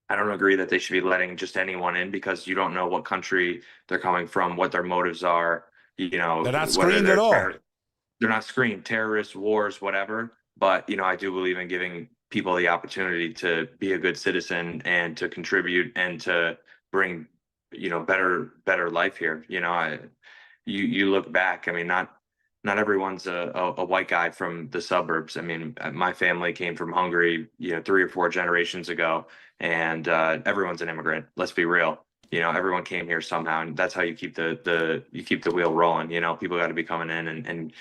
I don't agree that they should be letting just anyone in, because you don't know what country they're coming from, what their motives are. They're not screened at all. They're not screened. Terrorists, wars, whatever. But I do believe in giving people the opportunity to be a good citizen and to contribute and to bring better life here. You look back, I mean, not not everyone's a white guy from the suburbs. I mean, my family came from Hungary, 3 or 4 generations ago, and everyone's an immigrant. Let's be real. Everyone came here somehow, and that's how you keep the wheel rolling. People got to be coming in and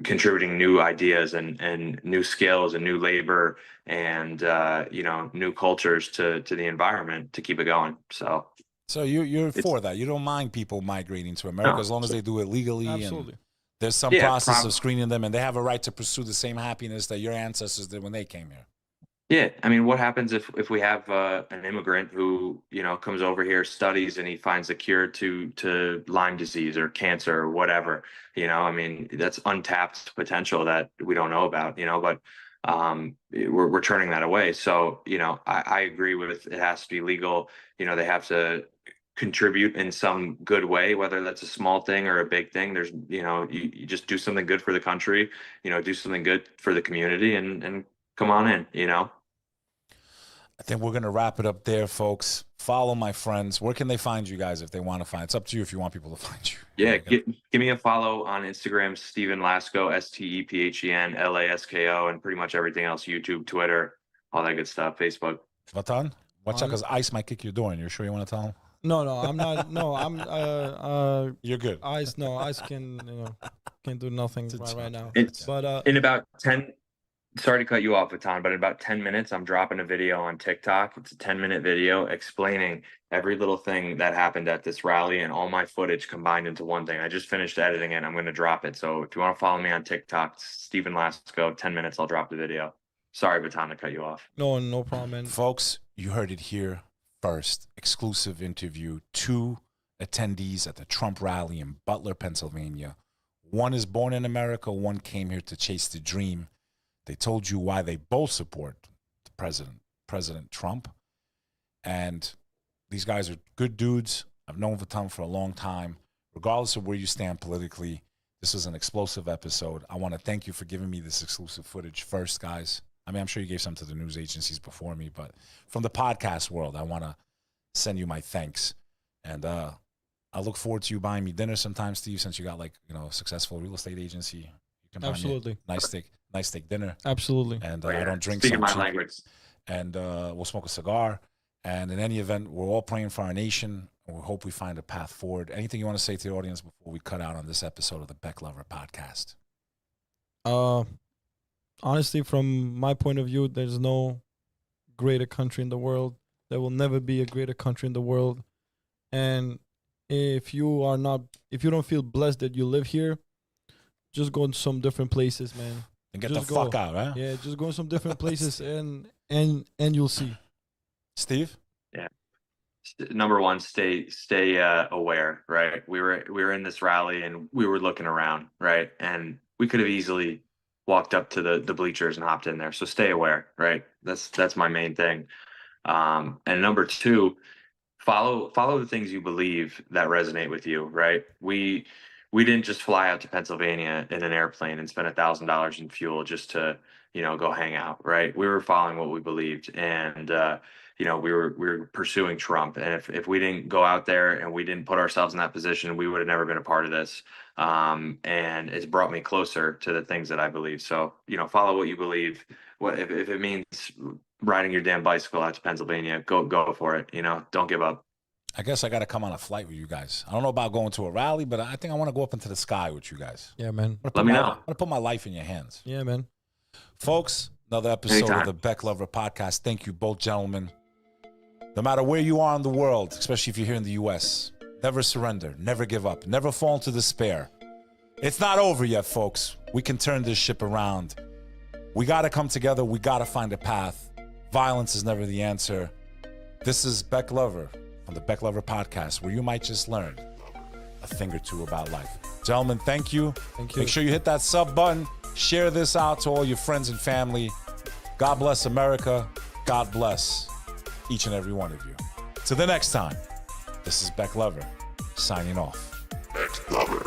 contributing new ideas and new skills and new labor and new cultures to the environment to keep it going. So you're for that. You don't mind people migrating to America as long as they do it legally. Absolutely. And there's some process of screening them, and they have a right to pursue the same happiness that your ancestors did when they came here. Yeah, I mean, what happens if we have an immigrant who comes over here, studies, and he finds a cure to Lyme disease or cancer or whatever? I mean, that's untapped potential that we don't know about. But we're turning that away. So I agree with it has to be legal. They have to contribute in some good way, whether that's a small thing or a big thing. There's you just do something good for the country. Do something good for the community, and come on in. I think we're going to wrap it up there, folks. Follow my friends. Where can they find you guys if they want to find? It's up to you if you want people to find you. Yeah, give me a follow on Instagram, Stephen Lasko, Stephen Lasko, and pretty much everything else, YouTube, Twitter, all that good stuff, Facebook. Vatan, watch out because Ice might kick your door in. You're sure you want to tell him? No, I'm not. No, I'm. You're good. Ice can can do nothing right now. But in about 10. Sorry to cut you off, Vatan, but in about 10 minutes, I'm dropping a video on TikTok. It's a 10-minute video explaining every little thing that happened at this rally and all my footage combined into one thing. I just finished editing it. I'm going to drop it. So if you want to follow me on TikTok, Stephen Lasko, 10 minutes, I'll drop the video. Sorry, Vatan, to cut you off. No problem, man. Folks, you heard it here first. Exclusive interview. 2 attendees at the Trump rally in Butler, Pennsylvania. One is born in America. One came here to chase the dream. They told you why they both support the President Trump. And these guys are good dudes. I've known Vatan for a long time. Regardless of where you stand politically, this is an explosive episode. I want to thank you for giving me this exclusive footage first, guys. I mean, I'm sure you gave some to the news agencies before me, but from the podcast world, I want to send you my thanks. And I look forward to you buying me dinner sometime, Steve, since you got a successful real estate agency. You can buy me a nice steak dinner. Absolutely. And I don't drink. Speaking my language. And we'll smoke a cigar. And in any event, we're all praying for our nation. And we hope we find a path forward. Anything you want to say to the audience before we cut out on this episode of the Bek Lover podcast? Honestly, from my point of view, there's no greater country in the world. There will never be a greater country in the world. And if you don't feel blessed that you live here, just go to some different places, man. And get the fuck out, right? Yeah, just go to some different places and you'll see. Steve? Yeah. Number one, stay aware, right? We were in this rally and we were looking around, right? And we could have easily walked up to the bleachers and hopped in there. So stay aware, right? That's my main thing. And number two, follow the things you believe that resonate with you, right? We didn't just fly out to Pennsylvania in an airplane and spend $1,000 in fuel just to, go hang out, right? We were following what we believed, and we were pursuing Trump. And if we didn't go out there and we didn't put ourselves in that position, we would have never been a part of this. And it's brought me closer to the things that I believe. So, follow what you believe. What if it means riding your damn bicycle out to Pennsylvania? Go for it. Don't give up. I guess I got to come on a flight with you guys. I don't know about going to a rally, but I think I want to go up into the sky with you guys. Yeah, man. Let me know. I want to put my life in your hands. Yeah, man. Folks, another episode of the Bek Lover podcast. Thank you, both gentlemen. No matter where you are in the world, especially if you're here in the U.S., never surrender, never give up, never fall into despair. It's not over yet, folks. We can turn this ship around. We got to come together. We got to find a path. Violence is never the answer. This is Bek Lover on the Bek Lover podcast, where you might just learn a thing or two about life. Gentlemen, thank you. Thank you. Make sure you hit that sub button. Share this out to all your friends and family. God bless America. God bless each and every one of you. Till the next time, this is Bek Lover signing off. Bek Lover.